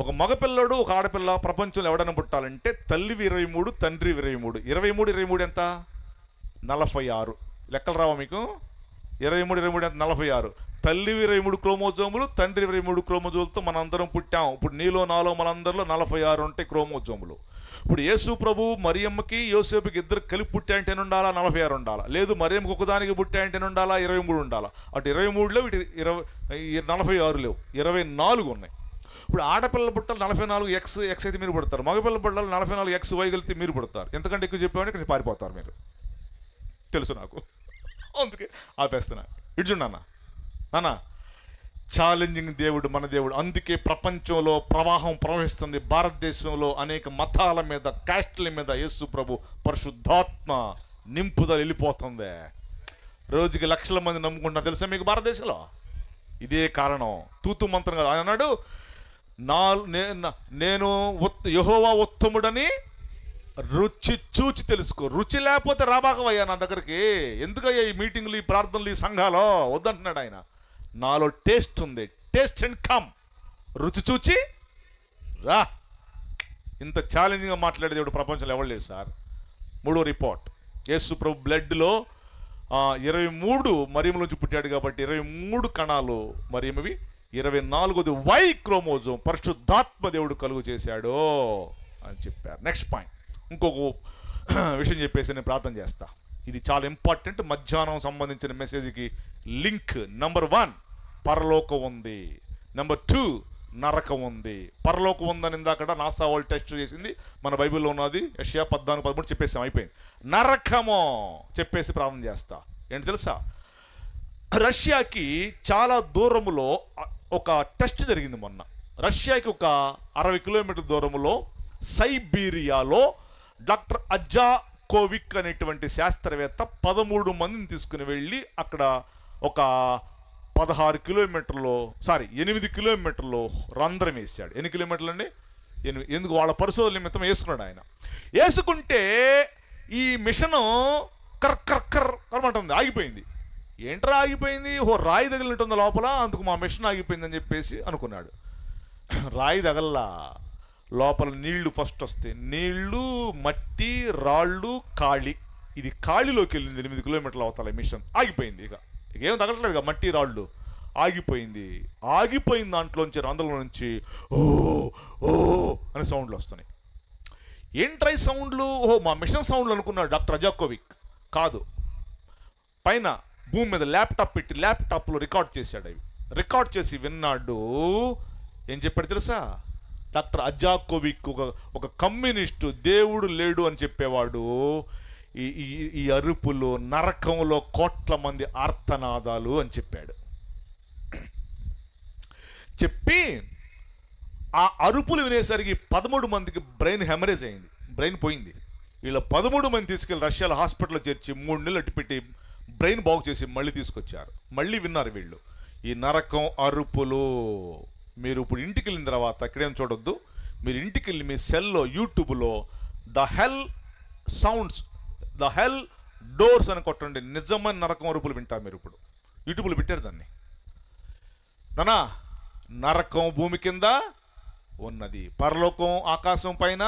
ఒక మగపిల్లడు ఒక ఆడపిల్ల ప్రపంచంలో ఎవడైనా పుట్టాలంటే తల్లివి 23, తండ్రి 23. 23 ఎంత? 46. లెక్కలు రావా మీకు? 23 ఎంత? 46. తల్లివి 23 క్రోమోజోములు, తండ్రి 23 క్రోమోజోములతో మనందరం పుట్టాం. ఇప్పుడు నీలో నాలో మనందరిలో 46 ఉంటాయి క్రోమోజోములు. ఇప్పుడు యేసు ప్రభు మరియమ్మకి యోసేపుకి ఇద్దరు కలిపి పుట్టాయంటే ఉండాలా? 46 ఉండాలా? లేదు మరియమ్మకి ఒకదానికి పుట్టాయంటే ఉండాలా? 23 ఉండాలా? అటు 23లో ఇటు 46 లేవు, 24 ఉన్నాయి. ఇప్పుడు ఆడపిల్లల పుట్టాలు 44 ఎక్స్ అయితే మీరు పుడతారు, మగపిల్లల పుట్టాలు 44 XY కలిపితే మీరు పుడతారు. ఎంతకంటే ఎక్కువ చెప్పేవాడిని ఇక్కడ పారిపోతారు మీరు, తెలుసు నాకు, అందుకే ఆపేస్తున్నా. ఇటు చూడన్నా నాన్న, ఛాలెంజింగ్ దేవుడు మన దేవుడు. అందుకే ప్రపంచంలో ప్రవాహం ప్రవహిస్తుంది. భారతదేశంలో అనేక మతాల మీద, క్యాస్ట్ల మీద యేసు ప్రభు పరిశుద్ధాత్మ నింపుదల వెళ్ళిపోతుంది. రోజుకి లక్షల మంది నమ్ముకుంటున్నారు తెలుసా మీకు భారతదేశంలో? ఇదే కారణం. తూతు మంత్రం కాదు. ఆయన అన్నాడు, నేను యెహోవా ఉత్తముడని రుచి చూచి తెలుసుకో. రుచి లేకపోతే రాబాకవయ్యా నా దగ్గరికి. ఎందుకయ్యా ఈ మీటింగ్లు, ఈ ప్రార్థనలు, ఈ సంఘాలో వద్దంటున్నాడు ఆయన. నాలో టేస్ట్ ఉంది, టేస్ట్ అండ్ కమ్, రుచి చూచి రా. ఇంత ఛాలెంజింగ్గా మాట్లాడే దేవుడు ప్రపంచంలో ఎవరు లేదు సార్. మూడో రిపోర్ట్, యేసు ప్రభు బ్లడ్లో 23 మరియములోంచి పుట్టాడు కాబట్టి 23 కణాలు మరియమవి, 24ది వై క్రోమోజోమ్ పరిశుద్ధాత్మ దేవుడు కలుగు చేశాడు అని చెప్పారు. నెక్స్ట్ పాయింట్, ఇంకొక విషయం చెప్పేసి నేను ప్రార్థన చేస్తా. ఇది చాలా ఇంపార్టెంట్, మధ్యాహ్నం సంబంధించిన మెసేజ్కి లింక్. నెంబర్ 1 పరలోకం ఉంది, నెంబర్ 2 నరకం ఉంది. పరలోకం ఉందని ఇందాక నాసా వాళ్ళు టెస్ట్ చేసింది, మన బైబిల్లో ఉన్నది, యెషయా 14:13 చెప్పేసాం, అయిపోయింది. నరకమో చెప్పేసి ప్రార్థన చేస్తా. ఏంటి తెలుసా, రష్యాకి చాలా దూరములో ఒక టెస్ట్ జరిగింది మొన్న. రష్యాకి ఒక 60 కిలోమీటర్ల దూరములో సైబీరియాలో డాక్టర్ అజాకోవిక్ అనేటువంటి శాస్త్రవేత్త 13 మందిని తీసుకుని వెళ్ళి అక్కడ ఒక 8 కిలోమీటర్లో రంధ్రం వేసాడు. ఎన్ని కిలోమీటర్లు అండి? 8. ఎందుకు? వాళ్ళ పరిశోధన నిమిత్తం వేసుకున్నాడు ఆయన. వేసుకుంటే ఈ మిషను కర్మంటుంది, ఆగిపోయింది. ఏంట్రా ఆగిపోయింది? రాయి తగిలినట్టుంది లోపల, అందుకు మా మిషన్ ఆగిపోయిందని చెప్పేసి అనుకున్నాడు. రాయి తగల్లా, లోపల నీళ్లు ఫస్ట్ వస్తాయి. నీళ్లు, మట్టి, రాళ్ళు, కాళి. ఇది కాళిలోకి వెళ్ళింది 8 కిలోమీటర్ల అవతల మిషన్. ఆగిపోయింది. ఇక ఏం తగలట్లేదు, ఇక మట్టి రాళ్ళు ఆగిపోయింది. ఆగిపోయిన దాంట్లోంచి రంధ్రంలో నుంచి ఓ ఓ అనే సౌండ్లు వస్తున్నాయి. ఏంట్రై సౌండ్లు? మా మిషన్ సౌండ్లు అనుకున్నాడు డాక్టర్ అజాకోవిక్. కాదు, పైన భూమి మీద ల్యాప్టాప్ పెట్టి ల్యాప్టాప్లో రికార్డ్ చేశాడు. అవి రికార్డ్ చేసి విన్నాడు. ఏం చెప్పాడు తెలుసా? డాక్టర్ అజాకోవిక్ ఒక కమ్యూనిస్టు, దేవుడు లేడు అని చెప్పేవాడు. ఈ అరుపులు నరకంలో కోట్ల మంది ఆర్తనాదాలు అని చెప్పాడు. చెప్పి ఆ అరుపులు వినేసరికి 13 మందికి బ్రెయిన్ హెమరేజ్ అయింది, బ్రెయిన్ పోయింది. వీళ్ళ 13 మంది తీసుకెళ్ళి రష్యాలో హాస్పిటల్లో చేర్చి 3 నెలలు అట్టి పెట్టి బ్రెయిన్ బాగు చేసి మళ్ళీ తీసుకొచ్చారు. మళ్ళీ విన్నారు వీళ్ళు ఈ నరకం అరుపులు. మీరు ఇప్పుడు ఇంటికి వెళ్ళిన తర్వాత ఇక్కడేం చూడొద్దు, మీరు ఇంటికి వెళ్ళి మీ సెల్లో యూట్యూబ్లో the hell sounds, the hell doors అని కొట్టండి. నిజమైన నరకం అరుపులు వింటారు మీరు. ఇప్పుడు యూట్యూబ్లో పెట్టారు దాన్ని. నానా, నరకం భూమి కింద ఉన్నది, పరలోకం ఆకాశం పైన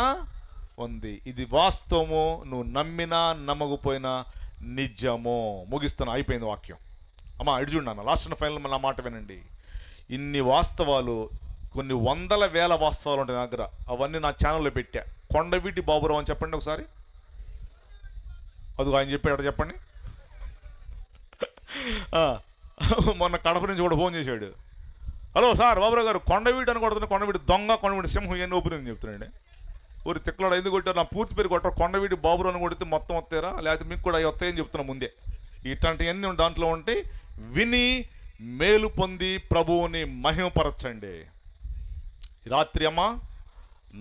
ఉంది. ఇది వాస్తవము, నువ్వు నమ్మినా నమ్మకపోయినా నిజము. ముగిస్తున్నా, అయిపోయింది వాక్యం. అమ్మా ఇటు చూడండి, లాస్ట్ అండ్ ఫైనల్ నా మాట వినండి. ఇన్ని వాస్తవాలు, కొన్ని వందల వేల వాస్తవాలు ఉంటాయి నా దగ్గర. అవన్నీ నా ఛానల్లో పెట్టా. కొండవీటి బాబురావు అని చెప్పండి ఒకసారి. అది ఆయన చెప్పాడు, చెప్పండి. మొన్న కడప నుంచి కూడా ఫోన్ చేశాడు. హలో సార్, బాబురావు గారు కొండవీటి అని కొడుతున్నా, కొండవీటి దొంగ, కొండవీటి సింహం ఇవన్నీ ఓపెన్ చెప్తున్నాండి. ఊరి తిక్కలాడు ఎందుకు కొట్టారు? నా పూర్తి పేరు కొట్టారు. కొండవీటి బాబురావు అని కొడితే మొత్తం వస్తారా, లేకపోతే మీకు కూడా వస్తాయని చెప్తున్నా ముందే. ఇట్లాంటివన్నీ దాంట్లో ఉంటే విని మేలు పొంది ప్రభువుని మహిమపరచండి. రాత్రి అమ్మ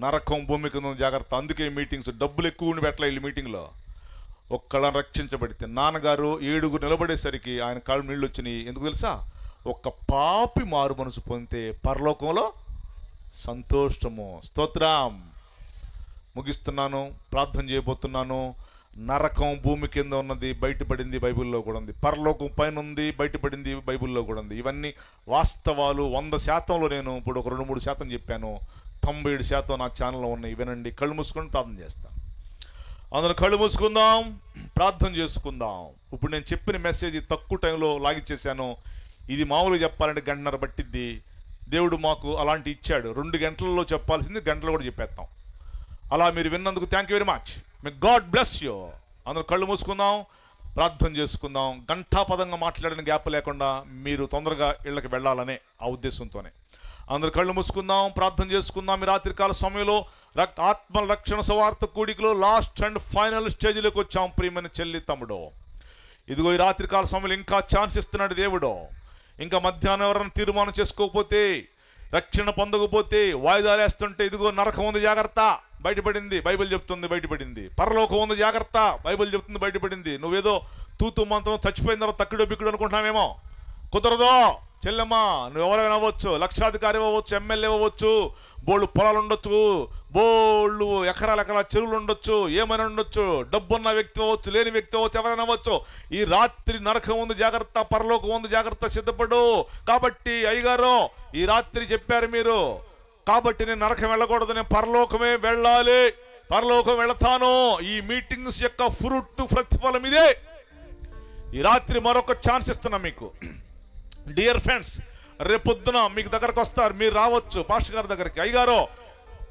నరకం భూమి కింద జాగ్రత్త. అందుకే మీటింగ్స్ డబ్బులు ఎక్కువ ఉండి పెట్టలే. వీళ్ళు మీటింగ్లో ఒక్కళ్ళని రక్షించబడితే, నాన్నగారు 7 నిలబడేసరికి ఆయన కాళ్ళు నీళ్ళు వచ్చినాయి. ఎందుకు తెలుసా? ఒక్క పాపి మారు మనసు పొందితే పరలోకంలో సంతోషము. స్తోత్రం. ముగిస్తున్నాను, ప్రార్థన చేయబోతున్నాను. నరకం భూమి కింద ఉన్నది, బయటపడింది బైబిల్లో కూడా ఉంది. పరలోకం పైన ఉంది, బయటపడింది బైబిల్లో కూడా ఉంది. ఇవన్నీ వాస్తవాలు. 100%లో నేను ఇప్పుడు ఒక 2-3% చెప్పాను. 97% నా ఛానల్లో ఉన్నాయి. వినండి, కళ్ళు మూసుకొని ప్రార్థన చేస్తాను. అందులో కళ్ళు మూసుకుందాం, ప్రార్థన చేసుకుందాం. ఇప్పుడు నేను చెప్పిన మెసేజ్ తక్కువ టైంలో లాగిచ్చేసాను. ఇది మామూలుగా చెప్పాలంటే 1.5 గంటలు పట్టిద్ది. దేవుడు మాకు అలాంటి ఇచ్చాడు. 2 గంటలలో చెప్పాల్సింది గంటలు కూడా చెప్పేస్తాం. అలా మీరు విన్నందుకు thank you very much. May God bless you. అందరూ కళ్ళు మూసుకుందాం, ప్రార్థన చేసుకుందాం. గంటాపదంగా మాట్లాడిన గ్యాప్ లేకుండా మీరు తొందరగా ఇళ్ళకి వెళ్ళాలనే ఆ ఉద్దేశంతోనే అందరు కళ్ళు మూసుకుందాం, ప్రార్థన చేసుకుందాం. ఈ రాత్రికాల సమయంలో ఆత్మ రక్షణ సువార్త కూడికలో లాస్ట్ అండ్ ఫైనల్ స్టేజ్లోకి వచ్చాం. ప్రియమైన చెల్లి తమ్ముడు, ఇదిగో ఈ రాత్రికాల సమయంలో ఇంకా ఛాన్స్ ఇస్తున్నాడు దేవుడు. ఇంకా మధ్యాహ్నం ఎవరైనా తీర్మానం చేసుకోకపోతే, రక్షణ పొందకపోతే, వాయిదాలు వేస్తుంటే, ఇదిగో నరకం ఉంది జాగ్రత్త, బయటపడింది బైబిల్ చెప్తుంది, బయటపడింది. పరలోకం ఉంది జాగ్రత్త, బైబిల్ చెప్తుంది, బయటపడింది. నువ్వేదో తూతు మంత్రం చచ్చిపోయిన తర్వాత తక్కుడో బిక్కుడు అనుకుంటున్నావేమో. కుదరదో చెల్లెమ్మా. నువ్వు ఎవరైనా అవ్వచ్చు, లక్షాధికారి అవ్వచ్చు, ఎమ్మెల్యే అవ్వచ్చు, బోళ్ళు పొలాలు ఉండొచ్చు, బోళ్ళు ఎకరాల చెరువులు ఉండొచ్చు, ఏమైనా ఉండొచ్చు, డబ్బున్న వ్యక్తి అవ్వచ్చు, లేని వ్యక్తి అవ్వచ్చు, ఎవరైనా అవ్వచ్చు. ఈ రాత్రి నరకం ఉంది జాగ్రత్త, పరలోకం ఉంది జాగ్రత్త, సిద్ధపడు. కాబట్టి అయ్యగారు ఈ రాత్రి చెప్పారు మీరు, కాబట్టి నేను నరకం వెళ్ళకూడదు, నేను పరలోకమే వెళ్ళాలి, పరలోకం వెళతాను. ఈ మీటింగ్స్ యొక్క ఫ్రూట్, ప్రతిఫలం ఇదే. ఈ రాత్రి మరొక ఛాన్స్ ఇస్తున్నా మీకు. డియర్ ఫ్రెండ్స్, రేపొద్దున మీకు దగ్గరకు వస్తారు, మీరు రావచ్చు పాస్టర్ గారి దగ్గరికి. అయ్యగారో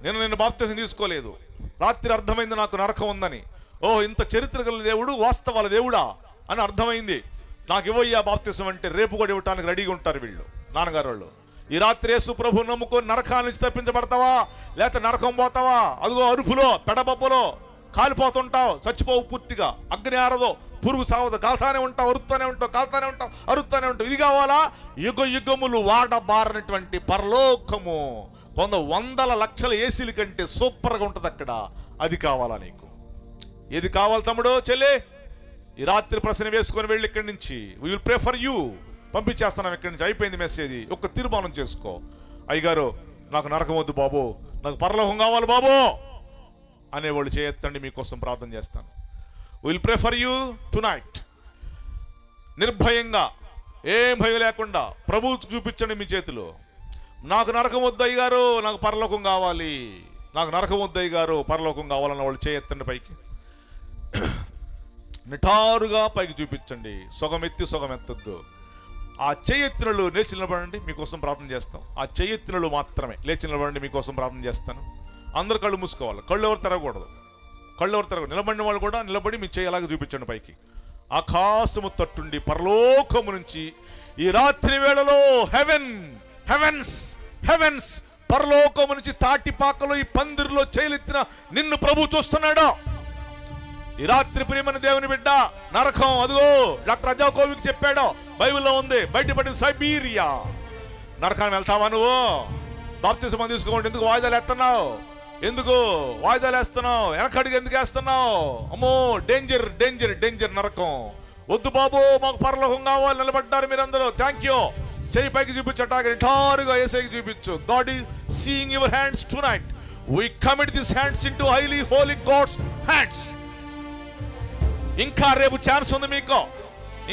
నేను బాప్తిసం తీసుకోలేదు, రాత్రి అర్థమైంది నాకు నరకం ఉందని. ఓహో, ఇంత చరిత్ర గల దేవుడు, వాస్తవాల దేవుడా అని అర్థమైంది. నాకు ఇవ్వయ్యా బాప్తిసం అంటే రేపు కూడా ఇవ్వటానికి రెడీగా ఉంటారు వీళ్ళు, నాన్నగారు వాళ్ళు. ఈ రాత్రి యేసు ప్రభు నమ్ముకొని నరకాన్ని నుంచి తప్పించబడతావా, లేకపోతే నరకం పోతావా? అదిగో అరుపులో పెడబొబ్బలో కాలిపోతుంటావు, చచ్చిపోవు పూర్తిగా. అగ్ని ఆరదో, పురుగు సావదు, కాల్తానే ఉంటావు, అరుస్తానే ఉంటావు, కాల్తానే ఉంటావు, అరుస్తానే ఉంటావు. ఇది కావాలా? యుగ యుగములు వాడబారినటువంటి పరలోకము, 100 లక్షల ఏసీల కంటే సూపర్గా ఉంటుంది అక్కడ. అది కావాలా నీకు? ఏది కావాలి తమ్ముడు, చెల్లి? ఈ రాత్రి ప్రశ్న వేసుకొని వెళ్ళి ఇక్కడి నుంచి. We will pray for you. పంపించేస్తున్నాం ఇక్కడి నుంచి, అయిపోయింది మెసేజ్. ఒక్క తీర్మానం చేసుకో. అయ్యగారు నాకు నరకం వద్దు బాబు, నాకు పరలోకం కావాలి బాబు అనేవాళ్ళు చేయొద్దండి, మీకోసం ప్రార్థన చేస్తాను. Will pray for you tonight. నిర్భయంగా, ఏం భయం లేకుండా ప్రభు చూపించండి మీ చేతిలో. నాకు నరకం వద్దు అయ్యగారు, నాకు పరలోకం కావాలి, నాకు నరకం వద్దు అయ్యగారు, పరలోకం కావాలన్న వాళ్ళు చేయొద్దండి పైకి. నిటారుగా పైకి చూపించండి, సొగమెత్తి సొగమెత్తద్దు. ఆ చేయెత్తినలు లేచి నిలబడండి, మీకోసం ప్రార్థన చేస్తాం. ఆ చేయెత్తినలు మాత్రమే లేచి నిలబడండి, మీకోసం ప్రార్థన చేస్తాను. అందరు కళ్ళు మూసుకోవాలి, కళ్ళు ఎవరు తెరవకూడదు, కళ్ళు ఎవరు తెరవకూడదు. నిలబడిన వాళ్ళు కూడా నిలబడి మీ చేయి అలాగే చూపించండి పైకి. ఆకాశము తట్టుండి పరలోకము నుంచి ఈ రాత్రి వేళలో హెవెన్స్ పరలోకము నుంచి తాటిపాకలో ఈ పందిరిలో చేయలెత్తిన నిన్ను ప్రభు చూస్తున్నాడా? ఈ రాత్రి ప్రియమైన దేవుని బిడ్డ, నరకం అదిగో డాక్టర్ అజాకోవిక్ చెప్పాడు, బైబిల్లో ఉంది, బయటపడిన సైబీరియా. నరకాన్ని వెళ్తావా నువ్వు? బాప్తిసం తీసుకోండి. ఎందుకు వాయిదాలు వేస్తున్నావు? ఎందుకు వాయిదాలు వేస్తున్నావు? వెనకడికి ఎందుకు వేస్తున్నావు? అమ్మో, డేంజర్ డేంజర్ డేంజర్, నరకం వద్దు బాబు, మాకు పరలోకం కావాలి. నిలబడ్డారు మీరందరూ, థ్యాంక్ యూ. చేయి పైకి చూపించటానికి నిటారుగా ఏసైకి చూపించు. God is seeing your hands tonight. We commit this hands into highly holy God's hands. ఇంకా రేపు ఛాన్స్ ఉంది మీకు.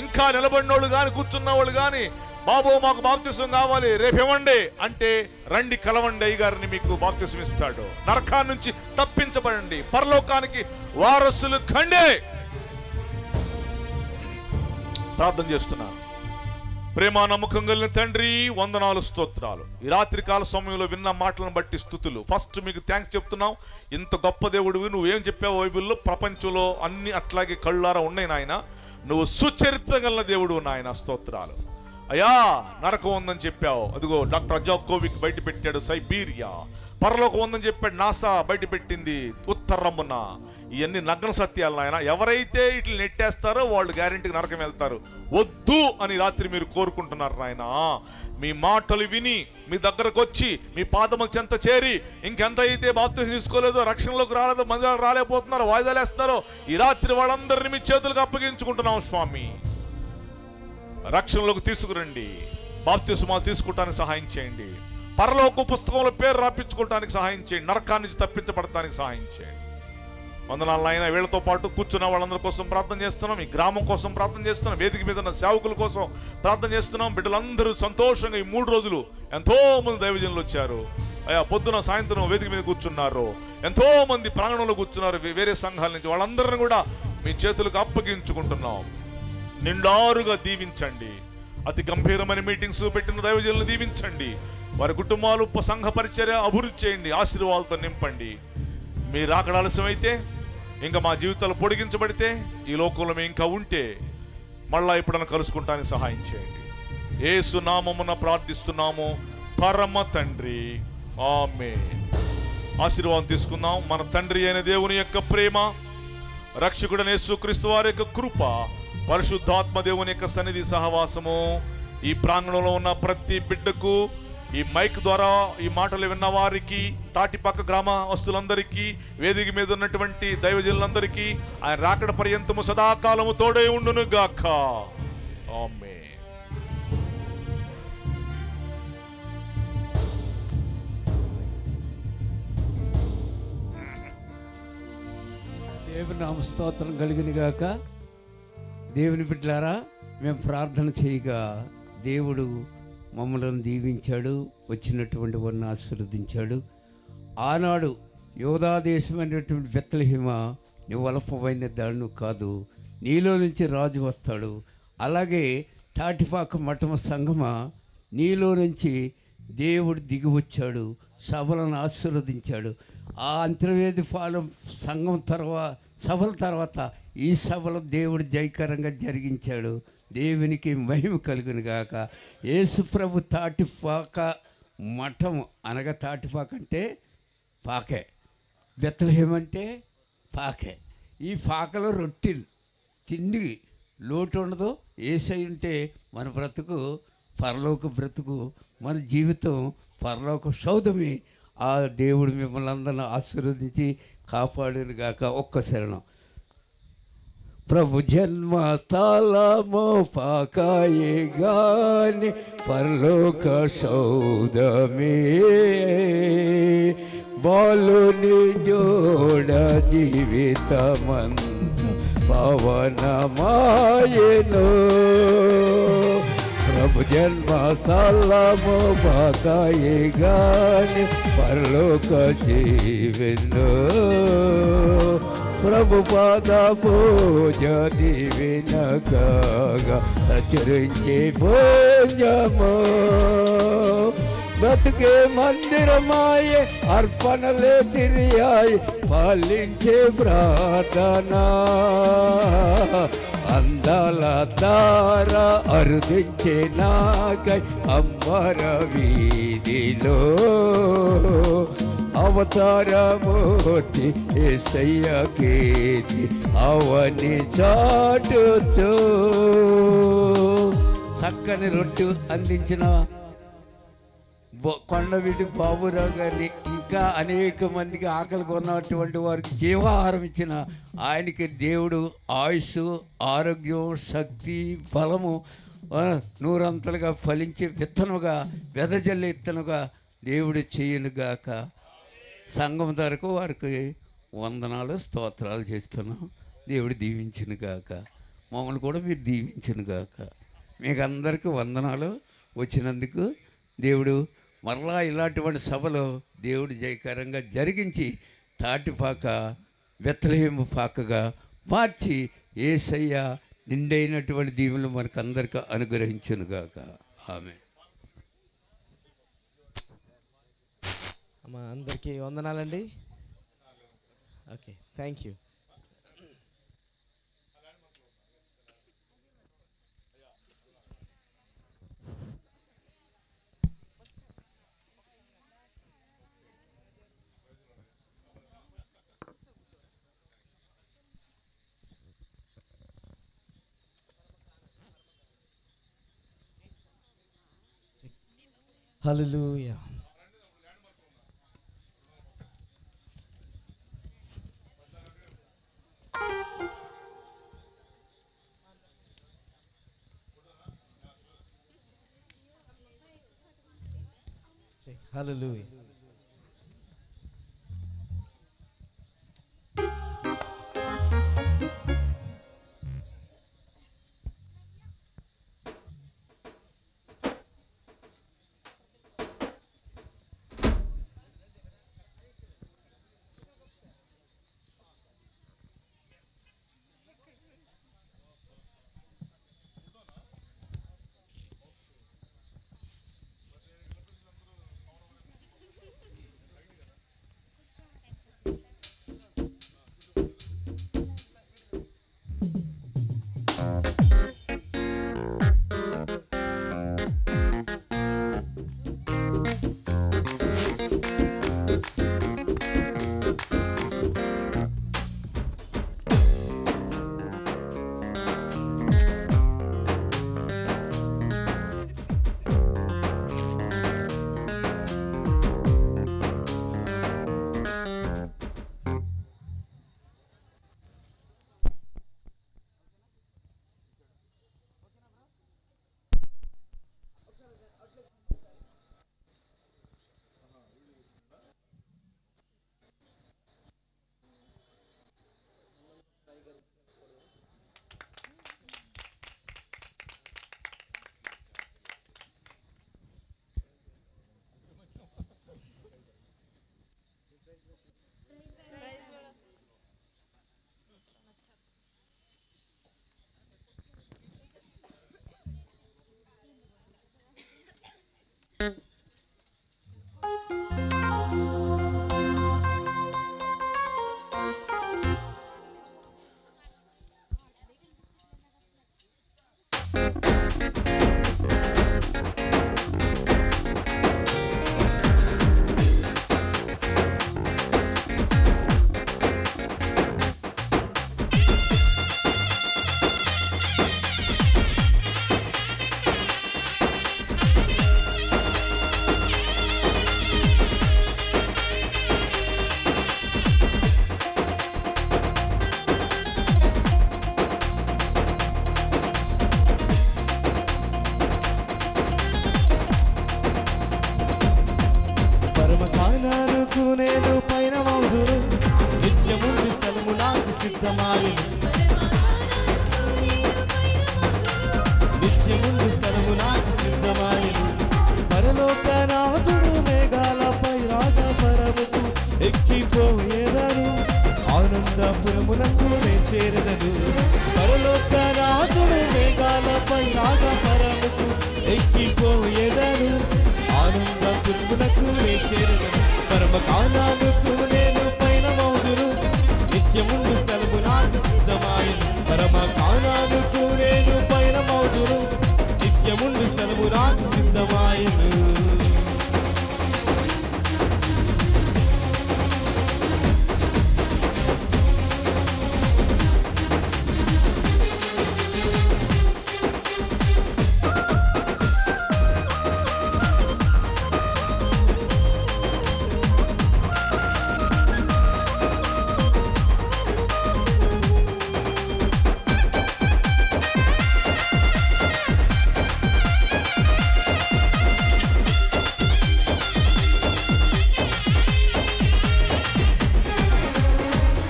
ఇంకా నిలబడినోళ్ళు కానీ కూర్చున్న వాళ్ళు కానీ, బాబు మాకు బాప్తిసం కావాలి రేపు ఇవ్వండి అంటే రండి, కలవండి, అయ్యగారిని మీకు బాప్తిసం ఇస్తాడు. నరకాన్ని నుంచి తప్పించబడండి, పరలోకానికి వారసులు కండి. ప్రార్థన చేస్తున్నాను. ప్రేమ నమ్మకం కలిగిన తండ్రి, వందనాలు, స్తోత్రాలు. ఈ రాత్రికాల సమయంలో విన్న మాటలను బట్టి స్తుతులు. ఫస్ట్ మీకు థ్యాంక్స్ చెప్తున్నాం. ఇంత గొప్ప దేవుడివి, నువ్వేం చెప్పావు బైబిల్లో, ప్రపంచంలో అన్ని అట్లాగే కళ్ళారా ఉన్నాయి నాయన. నువ్వు సుచరిత్ర గల దేవుడు నాయన, స్తోత్రాలు. అయ్యా నరకం ఉందని చెప్పావు, అదిగో డాక్టర్ అజాకోవిక్ బయట పెట్టాడు సైబీరియా. పరలోకం ఉందని చెప్పాడు నాసా, బయట పెట్టింది ఉత్తరమున. ఇవన్నీ నగ్న సత్యాలు నాయన. ఎవరైతే ఇట్లా నెట్టేస్తారో వాళ్ళు గ్యారెంటీకి నరకం వెళ్తారు. వద్దు అని రాత్రి మీరు కోరుకుంటున్నారు నాయన. మీ మాటలు విని మీ దగ్గరకు వచ్చి మీ పాదముల చెంత చేరి, ఇంకెంత అయితే బాప్తిసం తీసుకోలేదో, రక్షణలోకి రాలేదో, మందిరాలు రాలేకపోతున్నారో, వాయిదాలు వేస్తున్నారో, ఈ రాత్రి వాళ్ళందరినీ మీ చేతులకు అప్పగించుకుంటున్నాం స్వామి. రక్షణలోకి తీసుకురండి, బాప్తిసమాలు తీసుకుంటానికి సహాయం చేయండి, పరలోక పుస్తకంలో పేరు రాపించుకోవటానికి సహాయం చేయండి, నరకాన్ని నుంచి తప్పించబడటానికి సహాయం చేయండి. వందనాలు నాయన. వీళ్ళతో పాటు కూర్చున్న వాళ్ళందరి కోసం ప్రార్థన చేస్తున్నాం, ఈ గ్రామం కోసం ప్రార్థన చేస్తున్నాం, వేదిక మీద ఉన్న సేవకుల కోసం ప్రార్థన చేస్తున్నాం. బిడ్డలందరూ సంతోషంగా ఈ 3 రోజులు ఎంతో మంది దైవజనులు వచ్చారు అయ్యా. పొద్దున సాయంత్రం వేదిక మీద కూర్చున్నారు, ఎంతో మంది ప్రాంగణంలో కూర్చున్నారు వేరే సంఘాల నుంచి. వాళ్ళందరిని కూడా మీ చేతులకు అప్పగించుకుంటున్నాం. నిండారుగా దీవించండి. అతి గంభీరమైన మీటింగ్స్ పెట్టిన దైవజనులను దీవించండి. వారి కుటుంబాలు సంఘ పరిచర్య అభివృద్ధి చేయండి, ఆశీర్వాదాలతో నింపండి. మీరు అక్కడ ఆలస్యమైతే, ఇంకా మా జీవితాలు పొడిగించబడితే, ఈ లోకంలో మేము ఇంకా ఉంటే మళ్ళా ఎప్పుడైనా కలుసుకుంటానికి సహాయం చేయండి. యేసు నామమున ప్రార్థిస్తున్నాము పరమ తండ్రి, ఆమేన్. ఆశీర్వాదం తీసుకుందాం. మన తండ్రి అయిన దేవుని యొక్క ప్రేమ, రక్షకుడైన యేసుక్రీస్తు వారి యొక్క కృప, పరిశుద్ధాత్మ దేవుని యొక్క సన్నిధి సహవాసము ఈ ప్రాంగణంలో ఉన్న ప్రతి బిడ్డకు, ఈ మైక్ ద్వారా ఈ మాటలు విన్న వారికి, తాటిపక్క గ్రామస్తులందరికీ, వేదిక మీద ఉన్నటువంటి దైవజనులందరికీ ఆయన రాకడ పర్యంతము సదాకాలము తోడై ఉండును గాక. ఆమేన్.
దేవుని నామ స్తోత్రం కలిగిన గాక. దేవుని బిడ్డలారా, మేము ప్రార్థన చేయగా దేవుడు మమ్మల్ని దీవించాడు, వచ్చినటువంటి వారిని ఆశీర్వదించాడు. ఆనాడు యోధా దేశమైనటువంటి బెత్లెహేమ, నువ్వు అల్పమైన దాన్ని కాదు, నీలో నుంచి రాజు వస్తాడు. అలాగే తాటిపాక మఠమ సంఘమా, నీలో నుంచి దేవుడు దిగి వచ్చాడు, సభలను ఆశీర్వదించాడు. ఆ అంతర్వేది పాలెం సంఘం సభల తర్వాత ఈ సభలో దేవుడు జయకరంగా జరిగించాడు. దేవునికి మహిమ కలుగును గాక. యేసు ప్రభు తాటిపాక మఠం అనగా, తాటిపాక అంటే పాకే, బెత్లెహేమ అంటే పాకే. ఈ పాకలో రొట్టెలు తిండి లోటు ఉండదు. యేసై ఉంటే మన బ్రతుకు పరలోక బ్రతుకు, మన జీవితం పరలోక సౌధమే. ఆ దేవుడు మిమ్మల్ని అందరిని ఆశీర్వదించి కాపాడును గాక. ఒక్క శరణం. ప్రభు జన్మస్థలము పాకాయే గాని పరలోక సౌధమే, బాలుని జోడ జీవితమంత పవనమాయెను. ప్రభు జన్మస్థలము పాకాయే గాని పరలోక జీవెను. ప్రభు పాద పూజ దీవెనగా ప్రచురించే భోజము, బ్రతుకే మందిరమాయే, అర్పణలే తిరియాయి, పాలించే ప్రార్థన. అందాల తార అరుదించే నాకై అంబర వీధిలో, అవతారమూర్తి యేసయ్య కీర్తి అవని చాటుచు. చక్కని రొట్టె అందించిన కొండవీటి బాబురావు గారిని, ఇంకా అనేక మందికి ఆకలి కొన్నటువంటి వారికి జీవాహారం ఇచ్చిన ఆయనకి దేవుడు ఆయుష్, ఆరోగ్యం, శక్తి, బలము నూరంతలుగా ఫలించే విత్తనముగా, వెదజల్లే విత్తనముగా దేవుడు చేయనుగాక. సంఘం తరకు వారికి వందనాలు, స్తోత్రాలు చేస్తున్నాం. దేవుడు దీవించును గాక. మమ్మల్ని కూడా మీరు దీవించును గాక. మీకు అందరికీ వందనాలు. వచ్చినందుకు దేవుడు మరలా ఇలాంటి సభలో దేవుడు జయకరంగా జరిగించి తాటిపాక బెత్లెహేము పాకగా మార్చి యేసయ్య నిండైనటువంటి దీవులు మనకు అందరికీ అనుగ్రహించును గాక. ఆమేన్.
అమ్మా అందరికీ వందనాలండి. Okay, thank you. Hallelujah. Hallelujah. చేరదను. పరలోక రాజుడు మేఘాలపై రాగా పరముకు ఎక్కిపోయేదను. ఆనంద పురుగులకు నే చేరదను. పరమ కాలాలకు నేను పైన మౌదును. నిత్యముండు స్థలము నాకు సిద్ధమాయను. పరమ కాలాలకు నేను పైన మౌదును. నిత్యముండు స్థలము నాకు సిద్ధమాయను.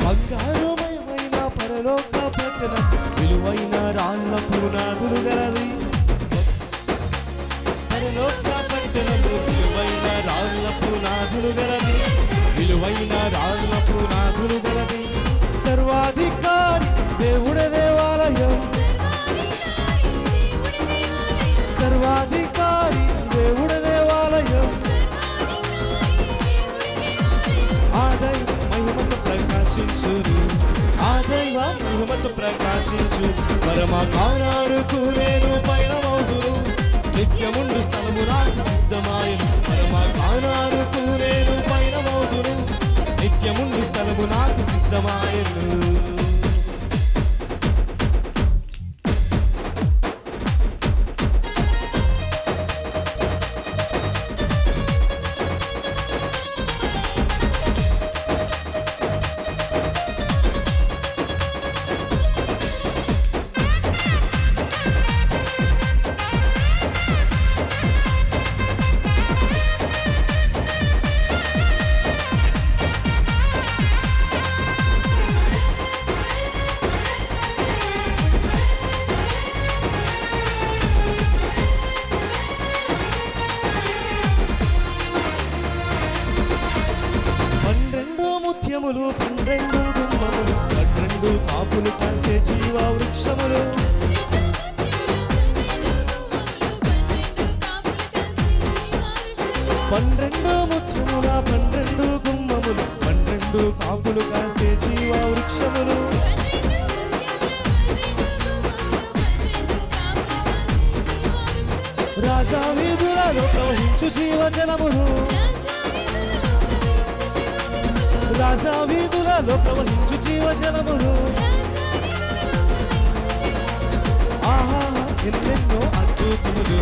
బంగారుమయమైన పరలోక పట్టణం విలువైన రాళ్ళ పునాదులు గలది. పరలోక పట్టణం విలువైన రాళ్ళ పునాదులు గలది. విలువైన రాళ్ళ పునాదులు గలది. సర్వాధికారి దేవుడి దేవాలయం. సర్వాధికారి దేవుడి దేవాలయం. ఆదై మహిమతో ప్రకాశించును. ఆదైవ మహిమతో ప్రకాశించు. పరమ కానారుకు నేను పయనమవుదును. నిత్యముండు స్థలము నాకు సిద్ధమాయను. పరమ కానారుకు నేను పయనమవుదును. నిత్యముండు స్థలము నాకు సిద్ధమాయను. ముత్యములు 12 గుమ్మములు 12 కాపులు కాసే జీవ వృక్షములు. 12 ముత్యముల 12 గుమ్మములు 12 కాపులు కాసే జీవ వృక్షములు. రాజా వీధులలో ప్రవహించు జీవజలములు. రాజా వీధులలో ప్రవహించు జీవజలములు. ఆహా ఎన్నెన్నో అద్భుతములు.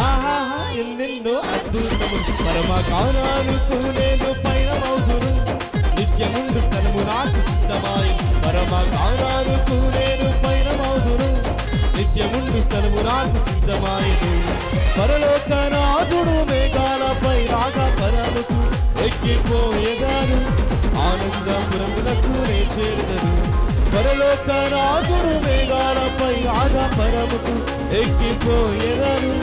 ఆహా ఎన్నెన్నో అద్భుతములు. పరమ కానానుకు నేను పయనమవుదును. నిత్యముండు స్థలము నాకు సిద్ధమాయి. పరమ కానానుకు నేను పయనమవుదును. నిత్యముండు స్థలము నాకు సిద్ధమాయను. పరలోక రాజుడు మేఘాలపై రాగా పరముకు ఎక్కిపోయేదాను. ఆనందపురములకు నే చేరదను. పరలోక రాజుడు మేఘాలపై రాగా పరముకు ఎక్కిపోయేదాను.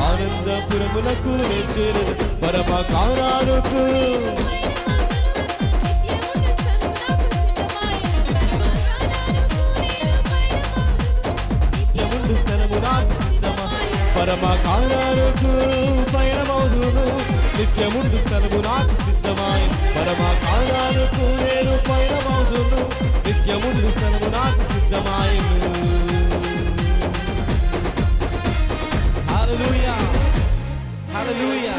ఆనందపురములకు నే చేరదను. పరమ కానానుకు నిత్యముండు స్థలము నాకు సిద్ధమాయను. పరమ కానానుకు పయనమవుదును. నిత్యముండు స్థలము నాకు సిద్ధమాయను. పరమ కానానుకు నేను పయనమవుదును. నిత్యముండు స్థలము నాకు సిద్ధమాయను. హల్లెలూయా హల్లెలూయా.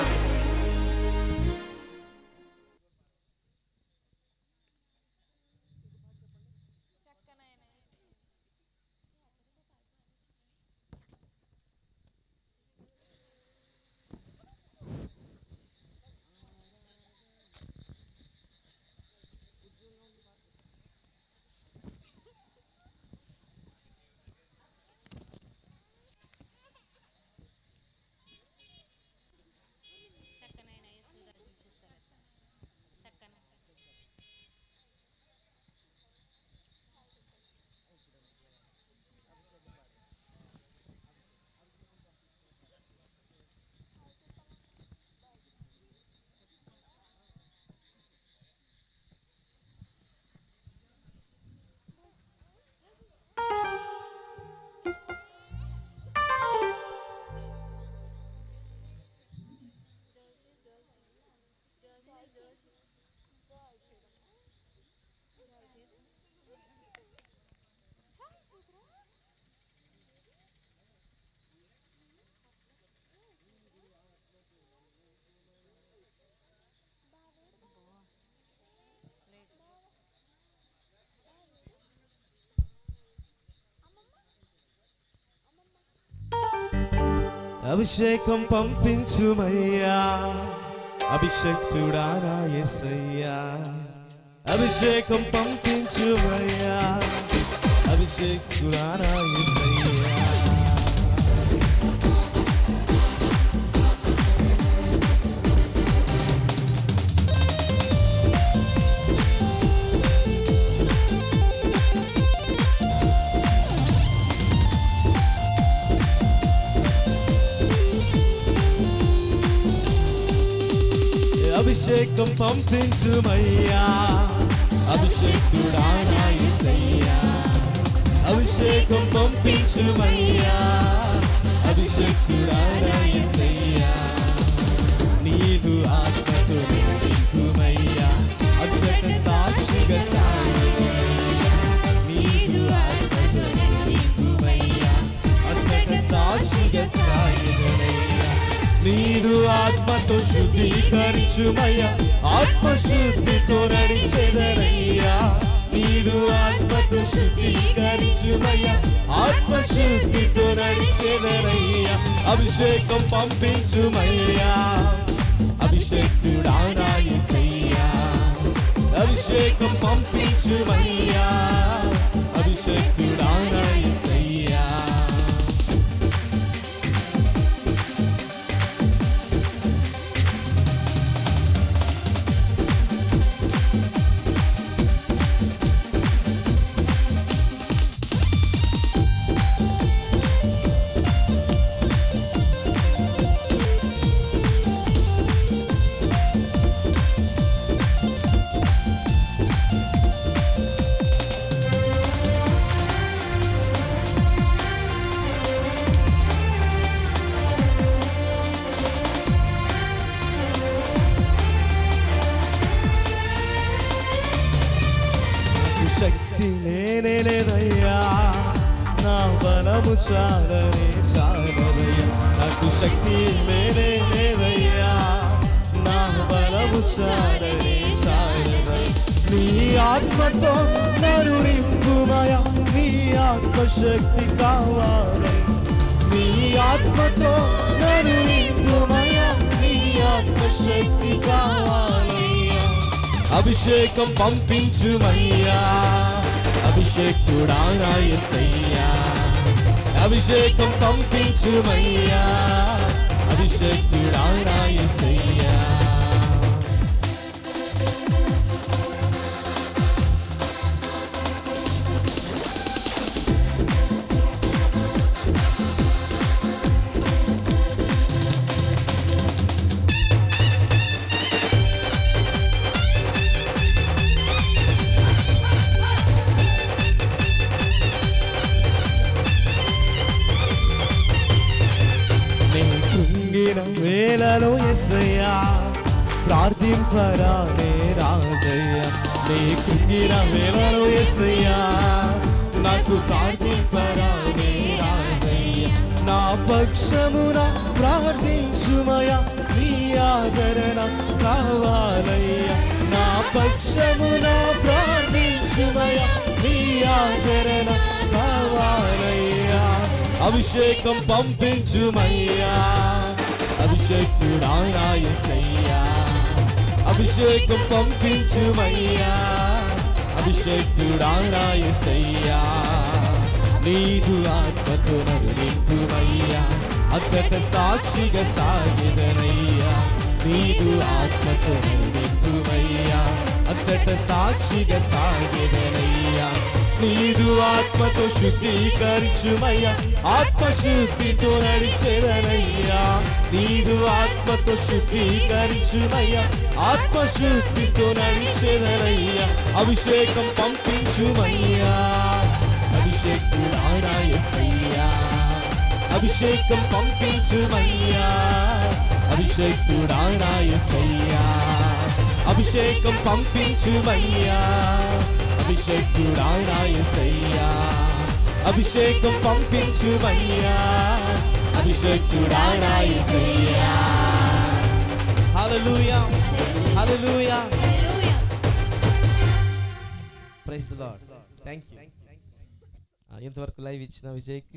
అభిషేకం పంపించుమయ్యా, అభిషేక్తుడా నా యేసయ్యా. అభిషేకం పంపించుమయ్యా, అభిషేక్తుడా నా యేసయ్యా. అభిషేకం పంపించుమయ్యా, అభిషేక్తుడా నా యేసయ్యా. అభిషేకం పంపించుమయ్యా, అభిషేక్తుడా నా యేసయ్యా. నీదు ఆత్మతో నింపుమయ్యా, అద్భుత సాక్షిగా సాగుమయ్యా. నీదు ఆత్మతో నింపుమయ్యా, అద్భుత సాక్షిగా సాగుమయ్యా. నీదు ఆత్మతో శుద్ధీకరించుమయ్యా, ఆత్మశుద్ధితో నడిచెదరయ్యా. నీదు ఆత్మతో శుద్ధీకరించుమయ్యా, ఆత్మశుద్ధితో నడిచెదరయ్యా. అభిషేకం పంపించుమయ్యా, అభిషేక్తుడా నా యేసయ్యా. అభిషేకం పంపించుమయ్యా, అభిషేక్తుడా నా యేసయ్యా. శక్తి నేనే లేదయ్యా, నా బలము చాలనే చాలదయ్యా. నాకు శక్తి నేనే లేదయ్యా, నా బలము చాలనే చాలదయ్యా. నీ ఆత్మతో నన్ను నింపుమయ్యా, నీ ఆత్మశక్తి కావాలి. నీ ఆత్మతో నన్ను నింపుమయ్యా, నీ ఆత్మశక్తి కావాలయ్యా. అభిషేకం పంపించుమయ్యా, అభిషేక్తుడా నా యేసయ్యా. అభిషేకం పంపించుమయ్యా, అభిషేక్తుడా నా యేసయ్యా. వేళలో యేసయ్యా, ప్రార్థింపరానే రాదయ్యా. నీ కృంగిన వేళలో యేసయ్యా, నాకు ప్రార్థింపరానే రాదయ్యా. నా పక్షమున ప్రార్థించుమయ్యా, నీ ఆదరణ కావాలయ్యా. నా పక్షమున ప్రార్థించుమయ్యా, నీ ఆదరణ కావాలయ్యా. అభిషేకం పంపించుమయ్యా, అభిషేక్తుడా నా యేసయ్యా. అభిషేకం పంపించుమయ్యా, అభిషేక్తుడా నా యేసయ్యా. నీదు ఆత్మతో నన్ను నింపుమయ్యా, అంతట సాక్షిగా సాగెదనయ్యా. నీదు ఆత్మతో నన్ను నింపుమయ్యా, అంతట సాక్షిగా సాగెదనయ్యా. నీదు ఆత్మతో శుద్ధీకరించుమయ్యా, ఆత్మశుద్ధితో నడిచెదనయ్యా. నీదు ఆత్మతో శుద్ధీకరించుమయ్యా, ఆత్మశుద్ధితో నడిచెదనయ్యా. అభిషేకం పంపించుమయ్యా, అభిషేక్తుడా నా యేసయ్యా. అభిషేకం పంపించుమయ్యా, అభిషేక్తుడా నా యేసయ్యా. అభిషేకం పంపించుమయ్యా, అభిషేక్తుడా నా యేసయ్యా. అభిషేకం పంపించుమయ్యా, అభిషేక్తుడా నా యేసయ్యా. Hallelujah, hallelujah. Praise the lord. Thank you. ఇంతవరకు లైవ్ ఇచ్చిన విజయ్కి